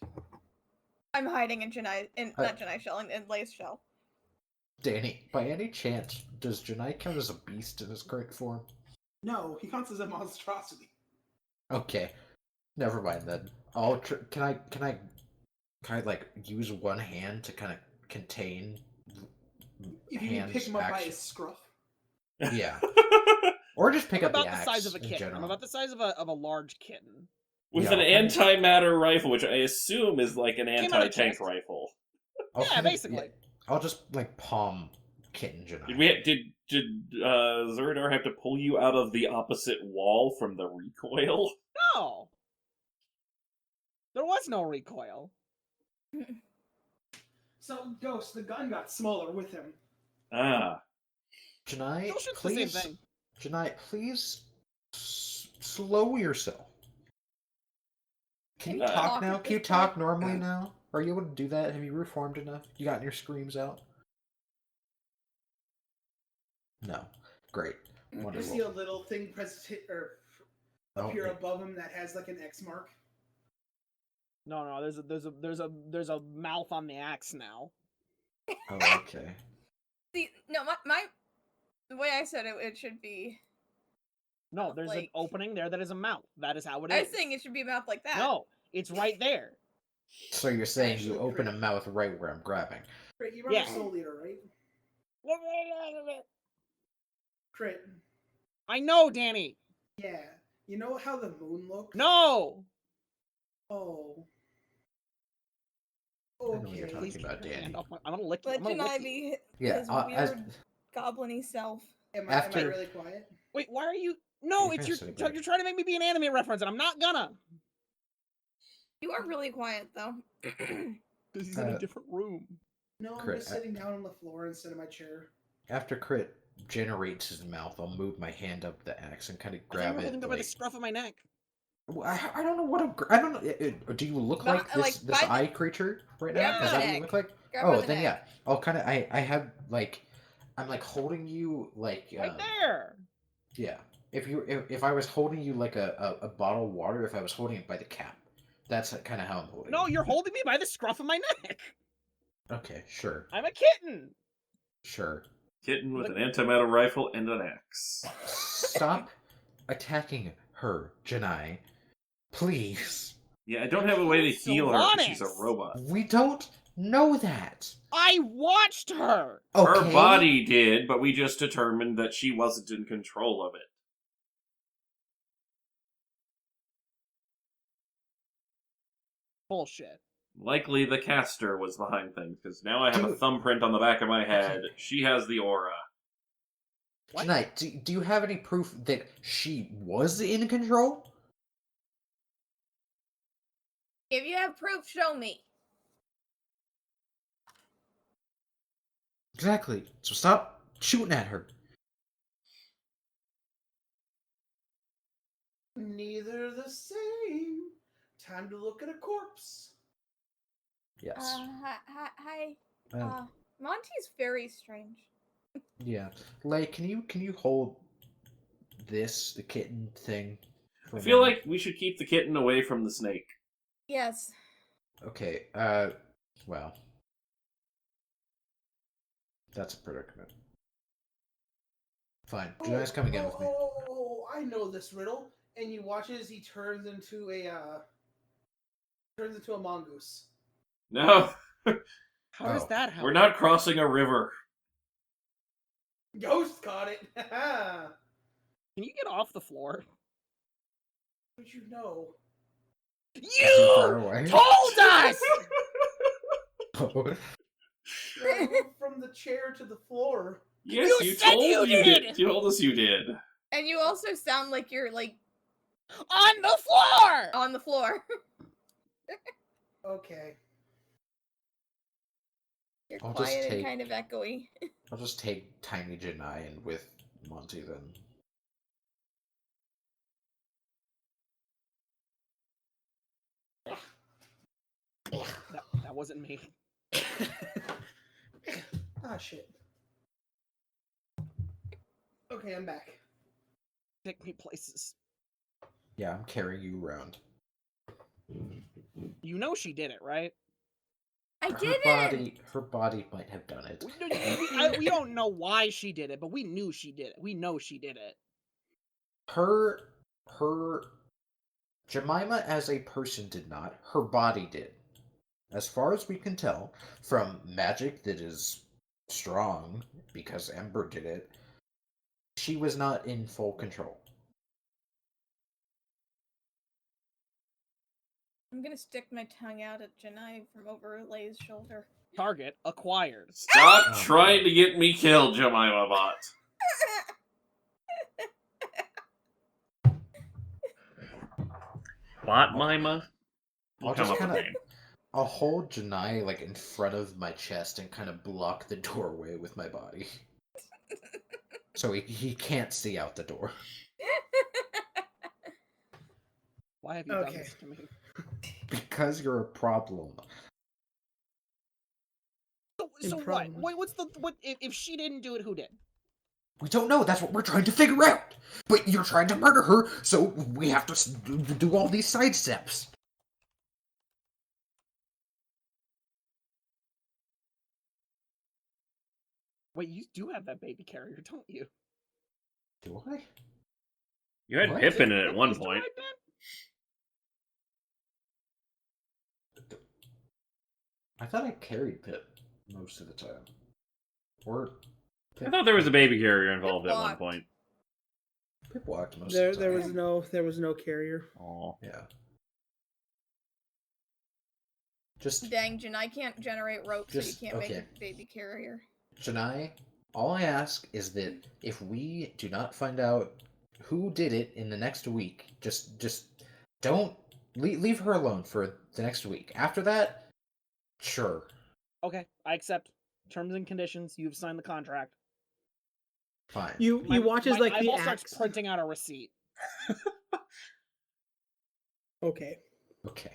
I'm hiding in not Janai's shell, in Lay's shell. Danny, by any chance, does Janai count as a beast in his current form? No, he counts as a monstrosity. Okay, never mind then. I'll can I like use one hand to kind of contain If you can pick him up by his scruff. Yeah. Or just pick I'm up the about the axe size of a in kitten. general. I'm about the size of a large kitten. With Yeah, an and- antimatter rifle, which I assume is like an Came out of anti-tank chest. rifle. Yeah, basically. I'll just like palm kitten Janai. Did Zerdar have to pull you out of the opposite wall from the recoil? No. There was no recoil. So, Ghost, the gun got smaller with him. Ah. Janai, Still shoots the same please. thing. Janai, please slow yourself. Can you Uh, talk talk now? at Can you this talk point? normally now? Are you able to do that? Have you reformed enough? You gotten your screams out? No. Great. You Wonderful. see a little thing appear Oh, above him that has like an X mark. No, there's a mouth on the axe now. oh, okay. See, no, the way I said it, it should be... No, there's an like... opening there that is a mouth. That is how it is. I was saying it should be a mouth like that. No, it's right there. So you're saying Actually, you open a crit. mouth right where I'm grabbing. Crit, you run Yeah. a Soul Eater, right? Crit. I know, Danny. Yeah. You know how the moon looks? No. Oh. I know what you're Okay. talking about, Your hand Danny. off I'm gonna lick you. Let I'm gonna lick Janai you. be Yeah, his as weird, goblin-y self. Am I After- really quiet? Wait, why are you? No, You're it's kinda sitting back. you're trying to make me be an anime reference, and I'm not gonna. You are really quiet, though. Because he's in a Uh, different room. No, I'm Crit, just sitting down on the floor instead of my chair. After Crit generates his mouth, I'll move my hand up the axe and kind of I thought you grab were it. holding me by the scruff of my neck. I don't know what I don't know. Do you look Not- like this like, this by the- eye creature right Grab now? the Is that what neck. you look like? Grab by Oh, the then neck. yeah. I'll kind of I have like I'm like holding you like Right there. yeah. If I was holding you like a bottle of water, if I was holding it by the cap, that's kind of how I'm holding. No, you. you're holding me by the scruff of my neck. Okay, sure, I'm a kitten. sure. Kitten with an antimatter rifle and an axe. Stop attacking her, Janai. Please. Yeah, I don't have a way to heal her because she's a Sylvanas. robot. We don't know that. I watched her. Okay. Her body did, but we just determined that she wasn't in control of it. Bullshit. Likely the caster was behind things, because now I have a Dude. thumbprint on the back of my head. She has the aura. What? Janai, do you have any proof that she was in control? If you have proof, show me. Exactly. So stop shooting at her. Neither the same. Time to look at a corpse. Yes. Hi. Um, Monty's very strange. Yeah. Like, can you hold the kitten thing for I a feel moment? like we should keep the kitten away from the snake. Yes. Okay, well, that's a predicament. Fine. Janai's coming in with me. Oh, I know this riddle. And you watch as he turns into a mongoose. No, How does Oh. that help? we're not crossing a river. Ghost caught it. How Can you get off the floor? did you know? Is he far You away? told us! I went from the chair to the floor. Yes, You you said told you you did! did. You told us you did. And you also sound like you're like On the floor! on the floor. Okay. You're I'll just quiet and take- kind of echoey. I'll just take Tiny Janai and with Monty then. That wasn't me. Ah, shit. Okay, I'm back. Take me places. Yeah, I'm carrying you around. You know she did it, right? I Her didn't. body might have done it. We don't know why she did it, but we knew she did it. We know she did it. Her Jemima as a person did not. Her body did. As far as we can tell, from magic that is strong, because Ember did it, she was not in full control. I'm gonna stick my tongue out at Janai from over Lay's shoulder. Target acquired. Stop Oh, trying God. to get me killed, Jemima Bot. Bot Mima? We'll I'll come just up with a kinda- name. I'll hold Janai like in front of my chest and kind of block the doorway with my body. So he can't see out the door. Why have you done Okay. this to me? Because you're a problem. So what? Improbable. What if she didn't do it, who did? We don't know. That's what we're trying to figure out. But you're trying to murder her, so we have to do all these side steps. Wait, you do have that baby carrier, don't you? Do I? You had What? Pip in it at Pip one used to point. ride that? I thought I carried Pip most of the time. Or I thought there was a baby carrier involved Pip at one walked. point. Pip walked most There, of the there time. was no carrier. Oh, Yeah. Just Dang, Janai can't generate rope, so you Just- can't make okay. a baby carrier. Janai, all I ask is that if we do not find out who did it in the next week, just don't leave her alone for the next week. After that, sure, Okay, I accept terms and conditions. You've signed the contract. fine. You watch as my like the eyeball axe. starts printing out a receipt. Okay. Okay.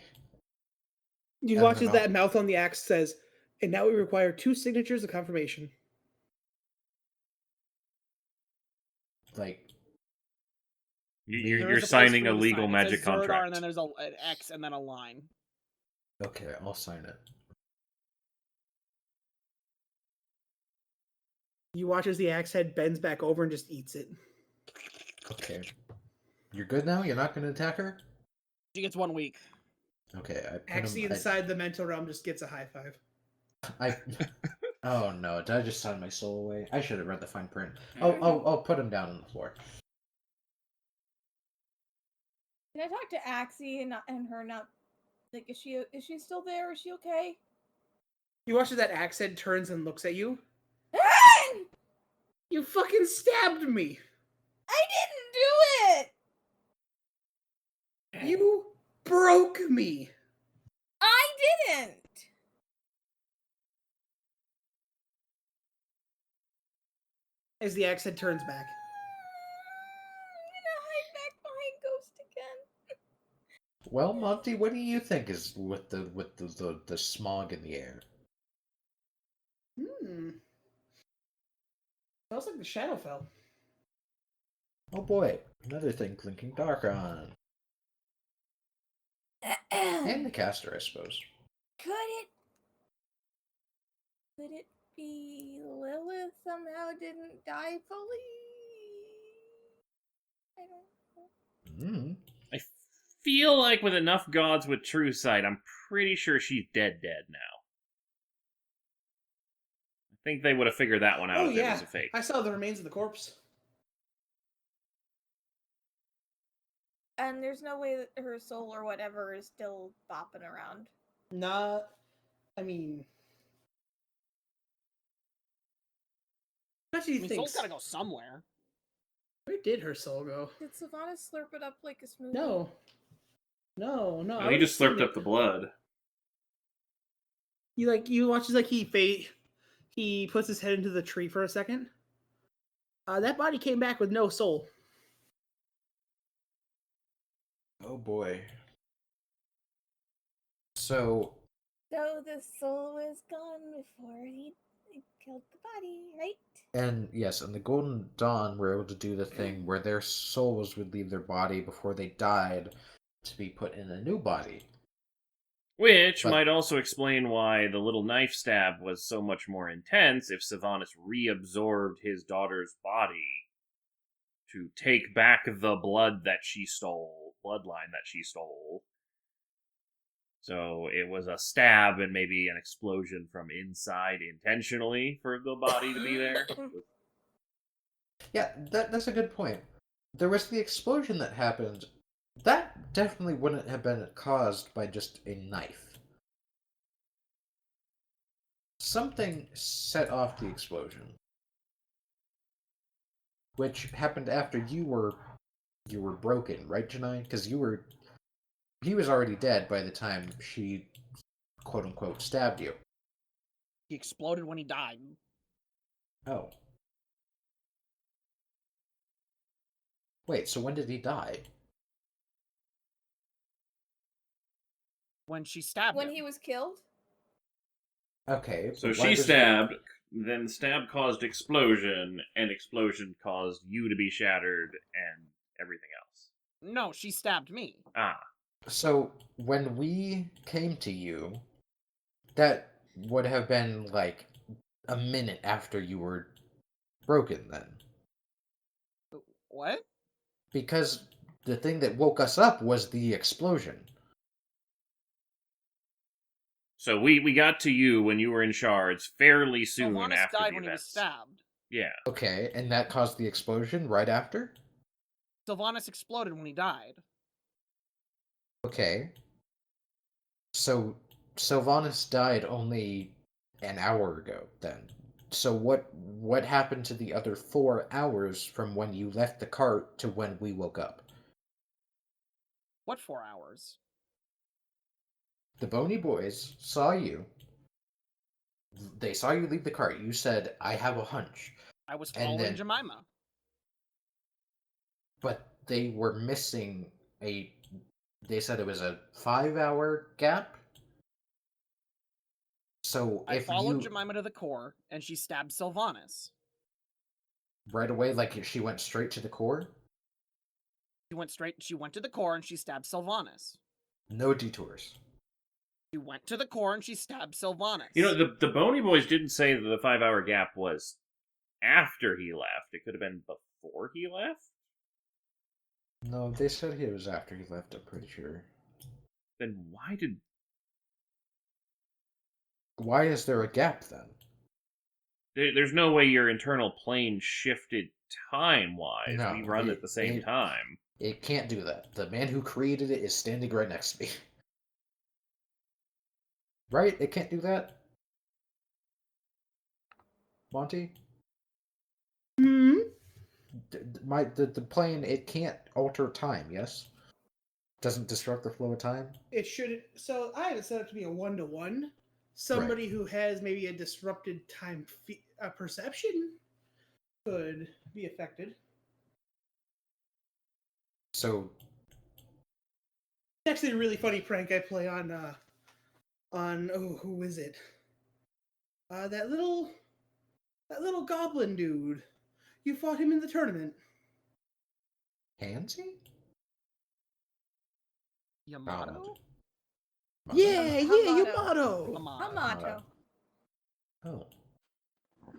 You And watch then as that mouth on the axe says, "And now we require 2 signatures of confirmation." Like, you're There is a place signing for a you to legal sign. It says magic Zerdar, contract. and then there's an X and then a line. okay, I'll sign it. You watch as the axe head bends back over and just eats it. Okay. You're good now? You're not going to attack her? She gets 1 week. Okay, I put Axie him, inside the mental realm just gets a high five. I oh no, did I just sign my soul away? I should have read the fine print. I'll put him down on the floor. Can I talk to Axie and her not like is she still there? Is she okay? You watch as that axe head turns and looks at you. You fucking stabbed me. I didn't do it. You broke me. I didn't. As the axe head turns back. I'm gonna hide back behind Ghost again. Well, Monty, what do you think is with the smog in the air? Smells like the Shadowfell. Oh boy, another thing clinking dark on. And the caster, I suppose. Could it be Lilith somehow didn't die fully? I don't know. I feel like with enough gods with true sight, I'm pretty sure she's dead now. I think they would have figured that one out if it was a fake. I saw the remains of the corpse. And there's no way that her soul or whatever is still bopping around. Not, I mean... What do you think? Soul's gotta go somewhere. Where did her soul go? Did Sylvanas slurp it up like a smoothie? No. Oh, he just slurped up the blood. You watch as he puts his head into the tree for a second. That body came back with no soul. Oh boy. So the soul was gone before he killed the body, right? And yes, in the Golden Dawn were able to do the thing where their souls would leave their body before they died to be put in a new body. Which might also explain why the little knife stab was so much more intense if Sylvanas reabsorbed his daughter's body to take back the bloodline that she stole. So it was a stab and maybe an explosion from inside intentionally for the body to be there. Yeah, that's a good point. There was the explosion that happened. That definitely wouldn't have been caused by just a knife. Something set off the explosion. Which happened after you were broken, right, Janai? Because he was already dead by the time she, quote unquote, stabbed you. He exploded when he died. Oh. Wait, so when did he die? When she stabbed him. When he was killed? Okay. So she stabbed, then the stab caused explosion, and explosion caused you to be shattered and everything else. No, she stabbed me. Ah. So when we came to you, that would have been like a minute after you were broken then. What? Because the thing that woke us up was the explosion. So we got to you when you were in shards fairly soon Sylvanas after died the when events. he was stabbed. Yeah. Okay, and that caused the explosion right after? Sylvanas exploded when he died. Okay. So Sylvanas died only an hour ago then. So what happened to the other 4 hours from when you left the cart to when we woke up? What 4 hours? The Bony Boys saw you. They saw you leave the cart. You said, "I have a hunch." I was And following then- Jemima. But they were missing they said it was a 5-hour gap. So I if followed you Jemima to the core, and she stabbed Sylvanas. right away, like she went straight to the core, She went to the core, and she stabbed Sylvanas. no detours. She went to the core, and she stabbed Sylvanas. You know, the Bony Boys didn't say that the 5-hour gap was after he left. It could have been before he left. No, they said it was after he left, I'm pretty sure. Then Why is there a gap then? there's no way your internal plane shifted time-wise. No, we run at the same time. It can't do that. The man who created it is standing right next to me. Right? It can't do that? Monty? Hmm? The plane, it can't alter time, yes? Doesn't disrupt the flow of time? It should. So I have it set up to be a 1-to-1. Somebody who has maybe a disrupted time perception could be affected. So, It's actually a really funny prank I play on who is it? That little goblin dude. You fought him in the tournament. Pansy? Yamato? Yeah, Hamato. Yamato. Hamato. Oh.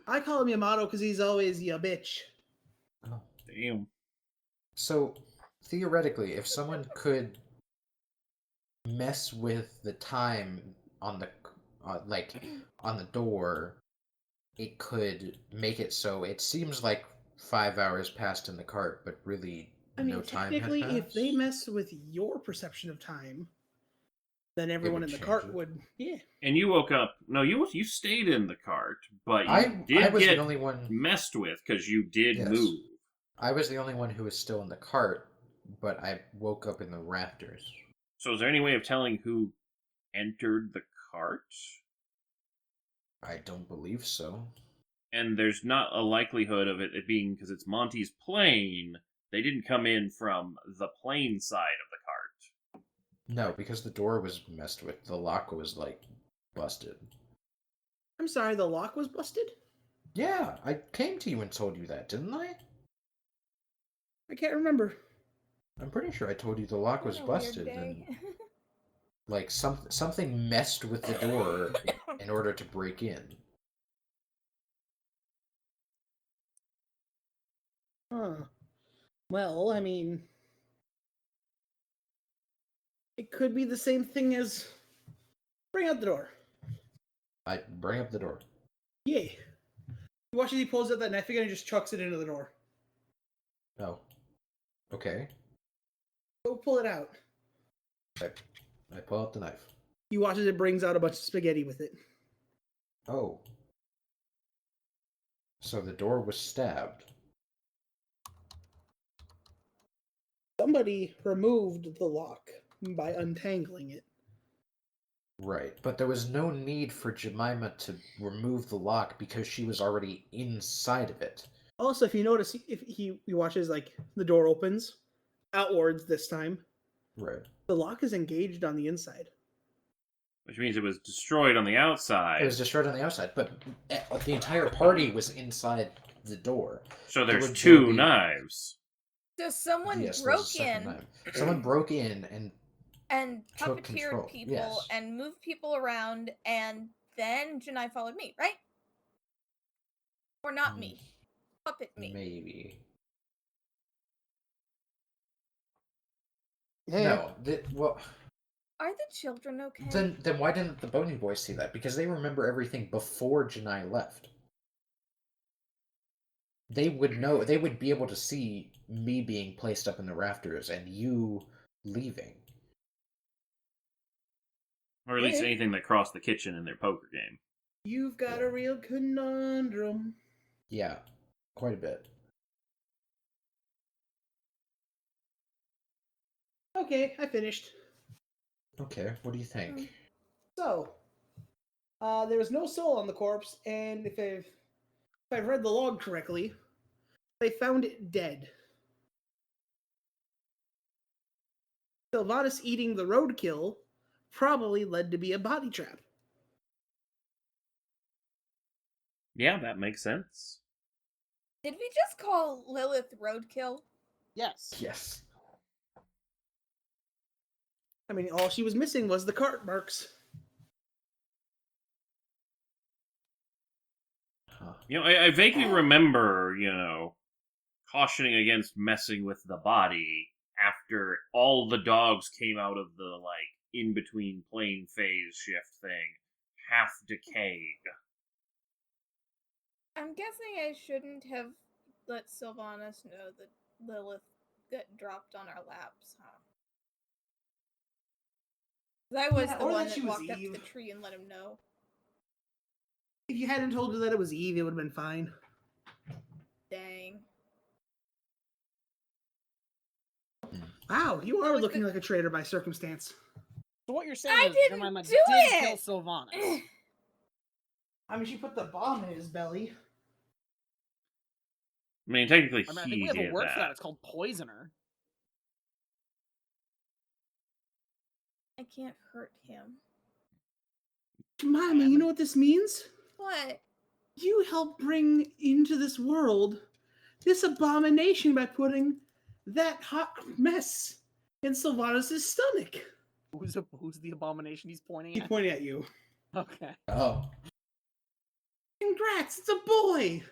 I call him Yamato because he's always ya bitch. Oh. Damn. So, theoretically, if someone could mess with the time on the on the door, it could make it so it seems like 5 hours passed in the cart, but really I mean, no time had technically, if they passed? mess with your perception of time, then everyone would in the change cart it. would. Yeah. And you woke up. No, you stayed in the cart, but you I did was get the only one. messed with because you did Yes. move. I was the only one who was still in the cart, but I woke up in the rafters. So is there any way of telling who entered the cart? I don't believe so. And there's not a likelihood of it being because it's Monty's plane. They didn't come in from the plane side of the cart. No, because the door was messed with. The lock was busted. I'm sorry, the lock was busted? Yeah, I came to you and told you that, didn't I? I can't remember. I'm pretty sure I told you the lock was What a weird busted day. and something messed with the door in order to break in. Huh. Well, I mean, it could be the same thing as bring out the door. I bring up the door. Yeah. You watch as he pulls out that knife again and just chucks it into the door. Oh. Okay. Go pull it out. I pull out the knife. You watch as it brings out a bunch of spaghetti with it. Oh. So the door was stabbed. Somebody removed the lock by untangling it. Right, but there was no need for Jemima to remove the lock because she was already inside of it. Also, if you notice, if he watches the door opens outwards this time, Right. the lock is engaged on the inside. Which means it was destroyed on the outside. It was destroyed on the outside, but the entire party was inside the door. So there's would two be- knives. So someone Yes, there's a broke second in knife. Someone broke in and puppeteered took control, people yes. and moved people around, and then Janai followed me, right? Or not me. Puppet me. maybe. Yeah. No, well, Are the children okay? then why didn't the Bony Boys see that? Because they remember everything before Janai left. They would know. They would be able to see me being placed up in the rafters and you leaving. Or at least Yeah. anything that crossed the kitchen in their poker game. You've got a real conundrum. Yeah, quite a bit. Okay, I finished. Okay, what do you think? So, there was no soul on the corpse, and if I've read the log correctly, they found it dead. Sylvanas eating the roadkill probably led to be a body trap. Yeah, that makes sense. Did we just call Lilith roadkill? Yes. Yes. I mean, all she was missing was the cart marks. Huh. I vaguely remember, cautioning against messing with the body after all the dogs came out of the, in-between plane phase shift thing, half decayed. I'm guessing I shouldn't have let Sylvanas know that Lilith got dropped on our laps, huh? 'Cause I was Yeah, the or one that that she was walked up to Eve. the tree and let him know. If you hadn't told her that it was Eve, it would have been fine. Dang. Wow, you So are was looking the- like a traitor by circumstance. So what you're saying I is didn't Jemima do did it! kill Sylvanas. I mean, she put the bomb in his belly. I mean, technically, I he think we have a did word that. for that. It's called poisoner. I can't hurt him. Jemima, you know what this means? What? You helped bring into this world this abomination by putting that hot mess in Sylvanas' stomach. Who's the abomination he's pointing He at? pointed at you. Okay. Oh, Congrats, it's a boy.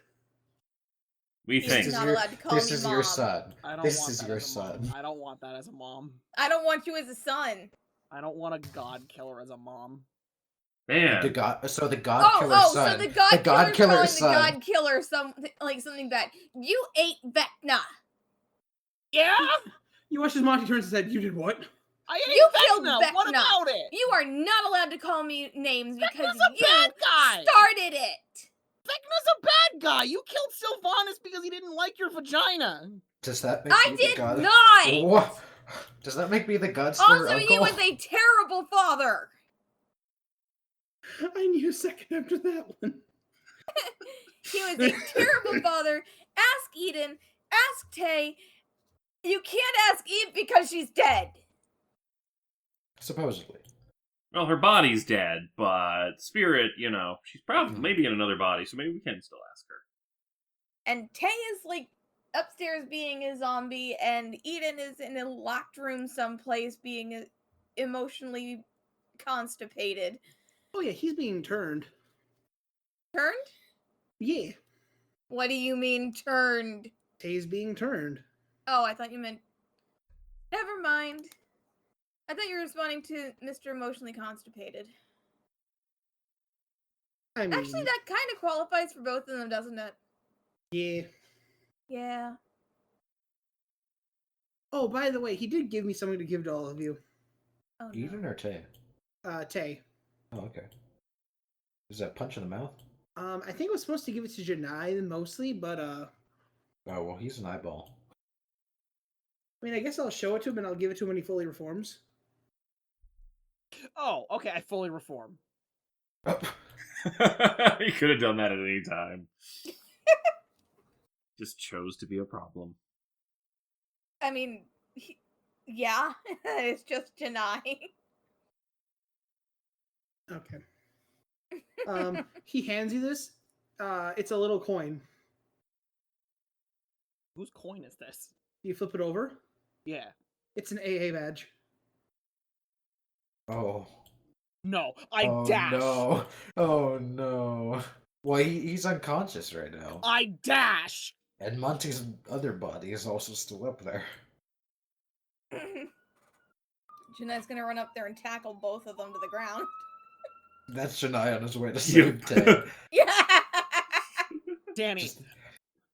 We He's think. not allowed to call me your Mom. son. I don't This want is that your as a mom. son. I don't want that as a mom. I don't want you as a son. I don't want a god killer as a mom. Man. The god killer's son. So the god killer's son. calling the god killer something bad. You ate Vecna. Yeah? You watch as Monty turns his head. You did what? You killed Vecna. What Vecna. about it? You are not allowed to call me names because Vecna's a you bad guy. started it. Vecna's a bad guy. You killed Sylvanas because he didn't like your vagina. Does that make I me did the god? not. What? Does that make me the god slayer Also, uncle? he was a terrible father. I knew a second after that one. He was a terrible father. Ask Eden. Ask Tay. You can't ask Eve because she's dead. Supposedly. Well, her body's dead, but spirit, she's probably maybe in another body, so maybe we can still ask her. And Tay is like upstairs being a zombie, and Eden is in a locked room someplace being emotionally constipated. Oh yeah, he's being turned. Turned? Yeah, What do you mean turned? Tay's being turned. Oh, I thought you meant... Never mind. I thought you were responding to Mr. Emotionally Constipated. I mean, Actually, that kind of qualifies for both of them, doesn't it? yeah. Yeah. Oh, by the way, he did give me something to give to all of you. Oh, no. Eden or Tay? Tay. Oh, okay. Is that punch in the mouth? I think I was supposed to give it to Janai mostly, but Oh, well, he's an eyeball. I mean, I guess I'll show it to him and I'll give it to him when he fully reforms. Oh, okay. I fully reform. You could have done that at any time. Just chose to be a problem. I mean, yeah, it's just Janai. Okay. He hands you this. It's a little coin. Whose coin is this? You flip it over. Yeah. It's an AA badge. Oh. No, I oh, dash. No. Oh no. Well, he's unconscious right now. I dash. And Monty's other body is also still up there. Janai's gonna run up there and tackle both of them to the ground. That's Janai on his way to save Tay. Yeah. Danny, Just-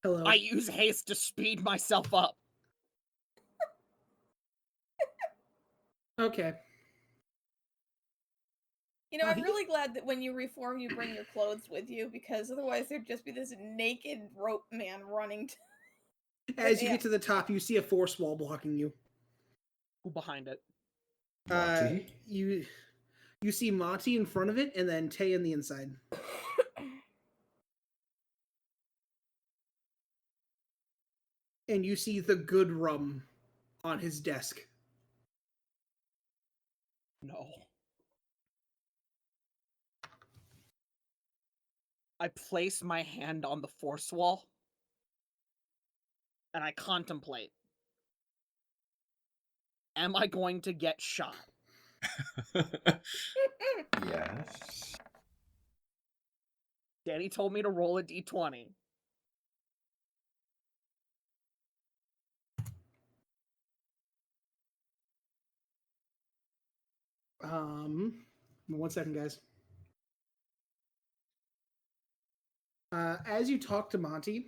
Hello. I use haste to speed myself up. Okay. You know, I'm he- really glad that when you reform, you bring your clothes with you, because otherwise there'd just be this naked rope man running. As you Yeah. get to the top, you see a force wall blocking you. Who behind it? Monty? You see Monty in front of it, and then Tay on the inside. And you see the good rum on his desk. No. I place my hand on the force wall. And I contemplate. Am I going to get shot? Yes. Danny told me to roll a d20. One second, guys. As you talk to Monty,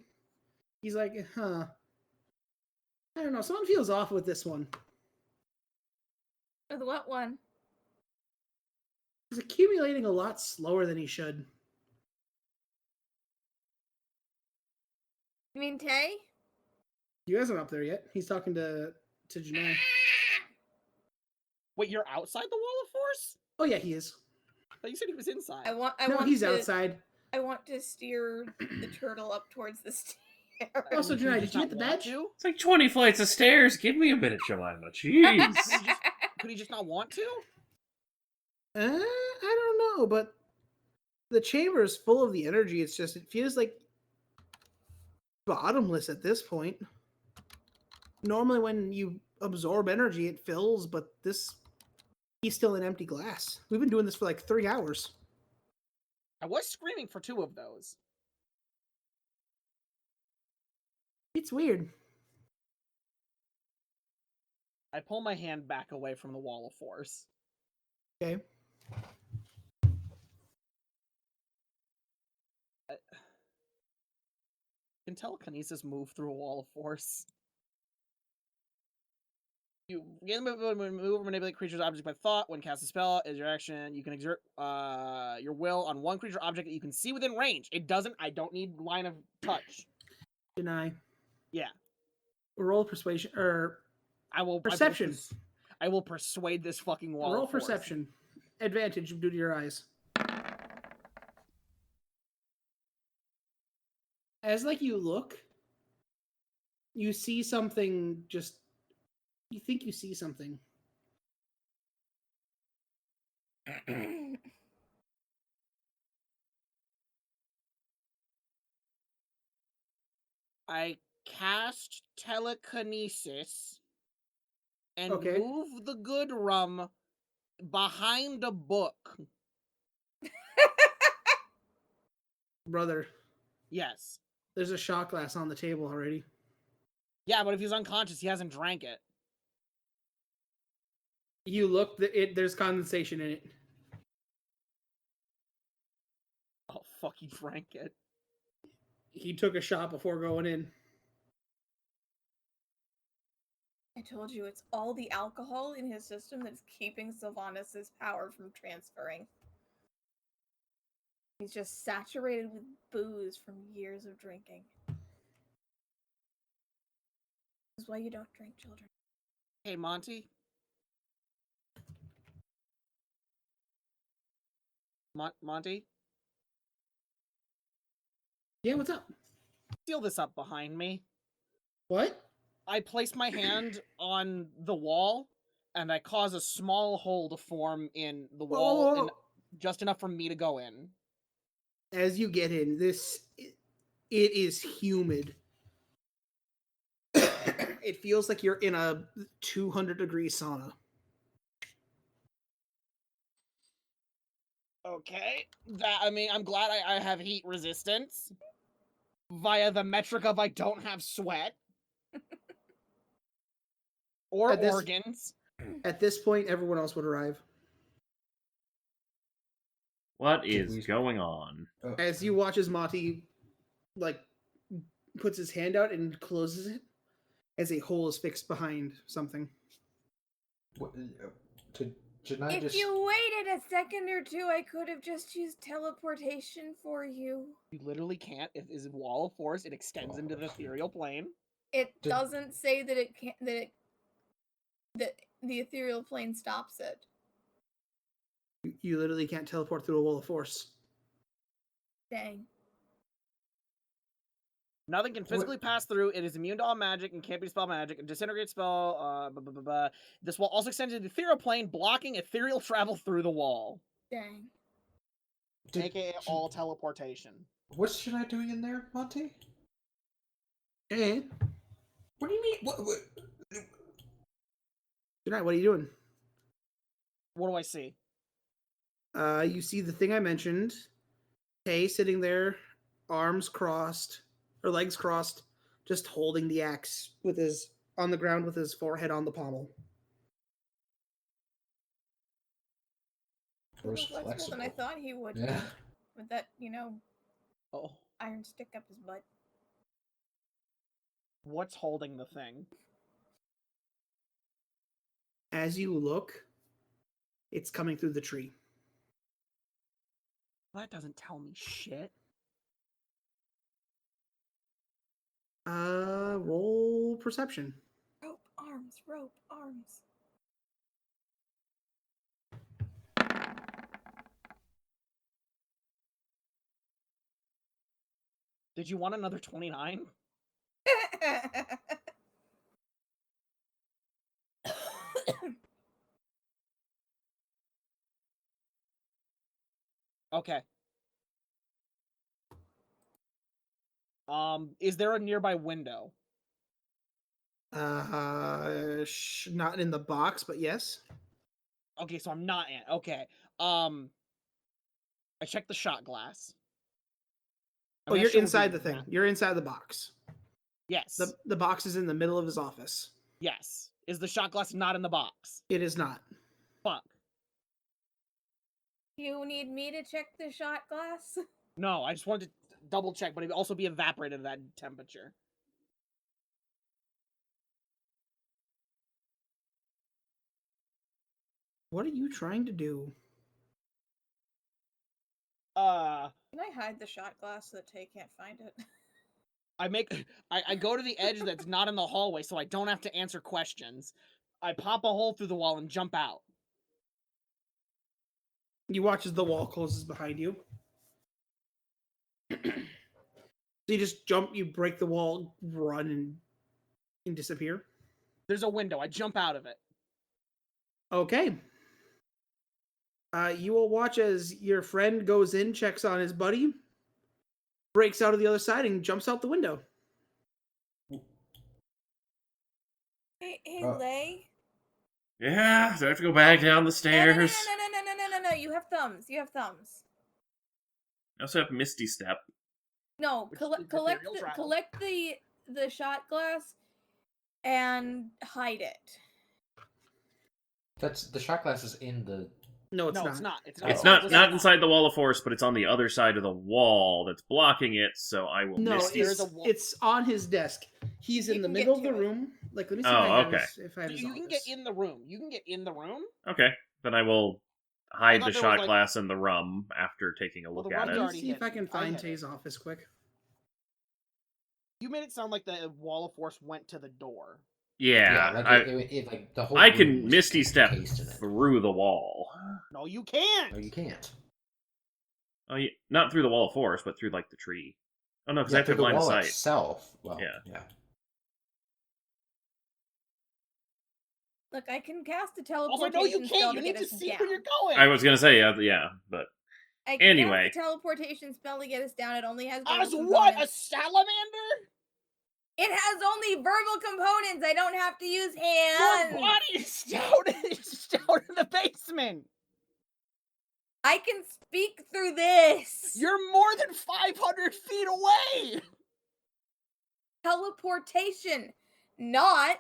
he's like, I don't know, someone feels off with this one. With what one? He's accumulating a lot slower than he should. You mean Tay? You guys aren't up there yet. He's talking to Janae. Wait, you're outside the wall of force? Oh yeah, he is. I thought you said he was inside. He's outside. I want to steer the turtle up towards the stairs. Also, Would you Janae, just did you get the not want badge? to? It's like 20 flights of stairs. Give me a minute, Jemima. Jeez. Could he just not want to? I don't know, but the chamber is full of the energy. It's just, it feels like bottomless at this point. Normally, when you absorb energy, it fills, but he's still an empty glass. We've been doing this for like 3 hours. I was screaming for 2 of those. It's weird. I pull my hand back away from the wall of force. Okay. Can telekinesis move through a wall of force? You can move or manipulate creatures' objects by thought. When cast a spell, as your action, you can exert your will on one creature object that you can see within range. I don't need line of touch. Deny. Yeah. Roll persuasion or perception. I will persuade this fucking wall Roll of force. perception. Advantage due to your eyes. As you look, you see something. You think you see something. I cast telekinesis and Okay. move the good rum behind a book. Brother, Yes. there's a shot glass on the table already. Yeah, but if he's unconscious, he hasn't drank it. You look, there's condensation in it. Oh, fuck, he drank it. He took a shot before going in. I told you, it's all the alcohol in his system that's keeping Sylvanas' power from transferring. He's just saturated with booze from years of drinking. This is why you don't drink, children. Hey, Monty? Monty? Yeah, what's up? Seal this up behind me. What? I place my hand on the wall, and I cause a small hole to form in the wall, Whoa. and just enough for me to go in. As you get in, it is humid. It feels like you're in a 200-degree sauna. Okay. I'm glad I have heat resistance. Via the metric of I don't have sweat. Or organs. At this point, everyone else would arrive. What is going on? As you watch as Monty, puts his hand out and closes it, as a hole is fixed behind something. If you waited a second or two, I could have just used teleportation for you. You literally can't. It is a wall of force. It extends into the ethereal plane. It doesn't say that it can't. That the ethereal plane stops it. You literally can't teleport through a wall of force. Dang. Nothing can physically pass through. It is immune to all magic and can't be dispel magic. A disintegrate spell. This wall also extends to the ethereal plane, blocking ethereal travel through the wall. Dang. AKA all teleportation. What's Janai doing in there, Monty? Hey. What do you mean? What? Janai, what are you doing? What do I see? You see the thing I mentioned. Tay sitting there, arms crossed, or legs crossed, just holding the axe on the ground with his forehead on the pommel. More flexible than I thought he would. Yeah. With that, iron stick up his butt. What's holding the thing? As you look, it's coming through the tree. That doesn't tell me shit. Roll perception. Rope arms. Did you want another 29? Okay. Is there a nearby window? Not in the box, but yes. Okay, so I'm not in. Okay. I checked the shot glass. I'm Oh, gonna you're show inside the the thing. map. You're inside the box. Yes. The box is in the middle of his office. Yes. Is the shot glass not in the box? It is not. Fuck. You need me to check the shot glass? No, I just wanted to double check, but it'd also be evaporated at that temperature. What are you trying to do? Can I hide the shot glass so that Tay can't find it? I go to the edge that's not in the hallway so I don't have to answer questions. I pop a hole through the wall and jump out. You watch as the wall closes behind you. So you just jump, you break the wall, run, and disappear. There's a window. I jump out of it. Okay. You will watch as your friend goes in, checks on his buddy, breaks out of the other side, and jumps out the window. Hey, Lay. Yeah, do I have to go back down the No, stairs? no. You have thumbs. You have thumbs. I also have Misty Step. No, Which collect is ethereal travel. collect the shot glass and hide it. That's the shot glass is in the. No, it's No, not. it's not. It's It's not. not inside the wall of force, but it's on the other side of the wall that's blocking it, so I will No, Misty There's it's, a wall. it's on his desk. He's You in the can get middle of to the it. room. Like, let me see Oh, if I have okay. his You can get office. in the room. You can get in the room. Okay, then I will hide thought the there shot was, like- glass in the rum after taking a Well, look the at rum's it. Let me already see if I hidden. can find hid it. Tay's office quick. You made it sound like the wall of force went to the door. Yeah, like like the whole. I room can was Misty Step encased in it. through the wall. No, you can't. No, you can't. Oh, yeah, not through the wall of force, but through like the tree. Oh no, because I have to through have the line of wall sight. itself. Well, Yeah. yeah. Look, I can cast a Also, teleportation no, you spell can't. to You get need to us see down. where you're going. I was gonna say, yeah, but I can Anyway. cast a teleportation spell to get us down. It only has As verbal what? A components. salamander? It has only verbal components. I don't have to use Your hands. body is down in the basement. I can speak through this. You're more than 500 feet away. Teleportation, not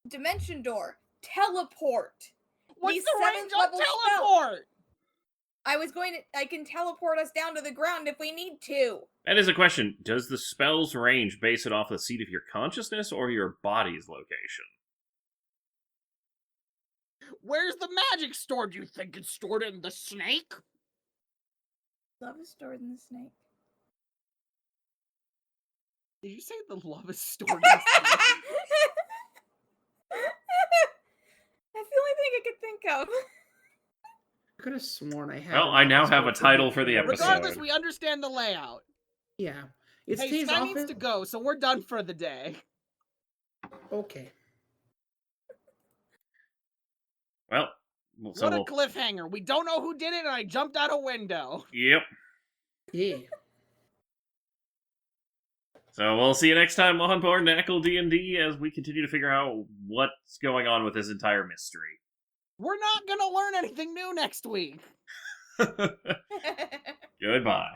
dimension door. Teleport. What's These the range on 7th level spells. teleport? I can teleport us down to the ground if we need to. that is a question. Does the spell's range base it off the seat of your consciousness or your body's location? Where's the magic stored? Do you think it's stored in the snake? Love is stored in the snake. Did you say the love is stored in the snake? That's the only thing I could think of. I could have sworn I had. Well, I now have a title for the episode. Regardless, we understand the layout. Yeah, it's Hey, Tay's Sky office. needs to go, so we're done for the day. Okay. Well, so What a we'll... cliffhanger. We don't know who did it, and I jumped out a window. Yep. Yeah. So we'll see you next time on board NaCl D&D as we continue to figure out what's going on with this entire mystery. We're not gonna learn anything new next week. Goodbye.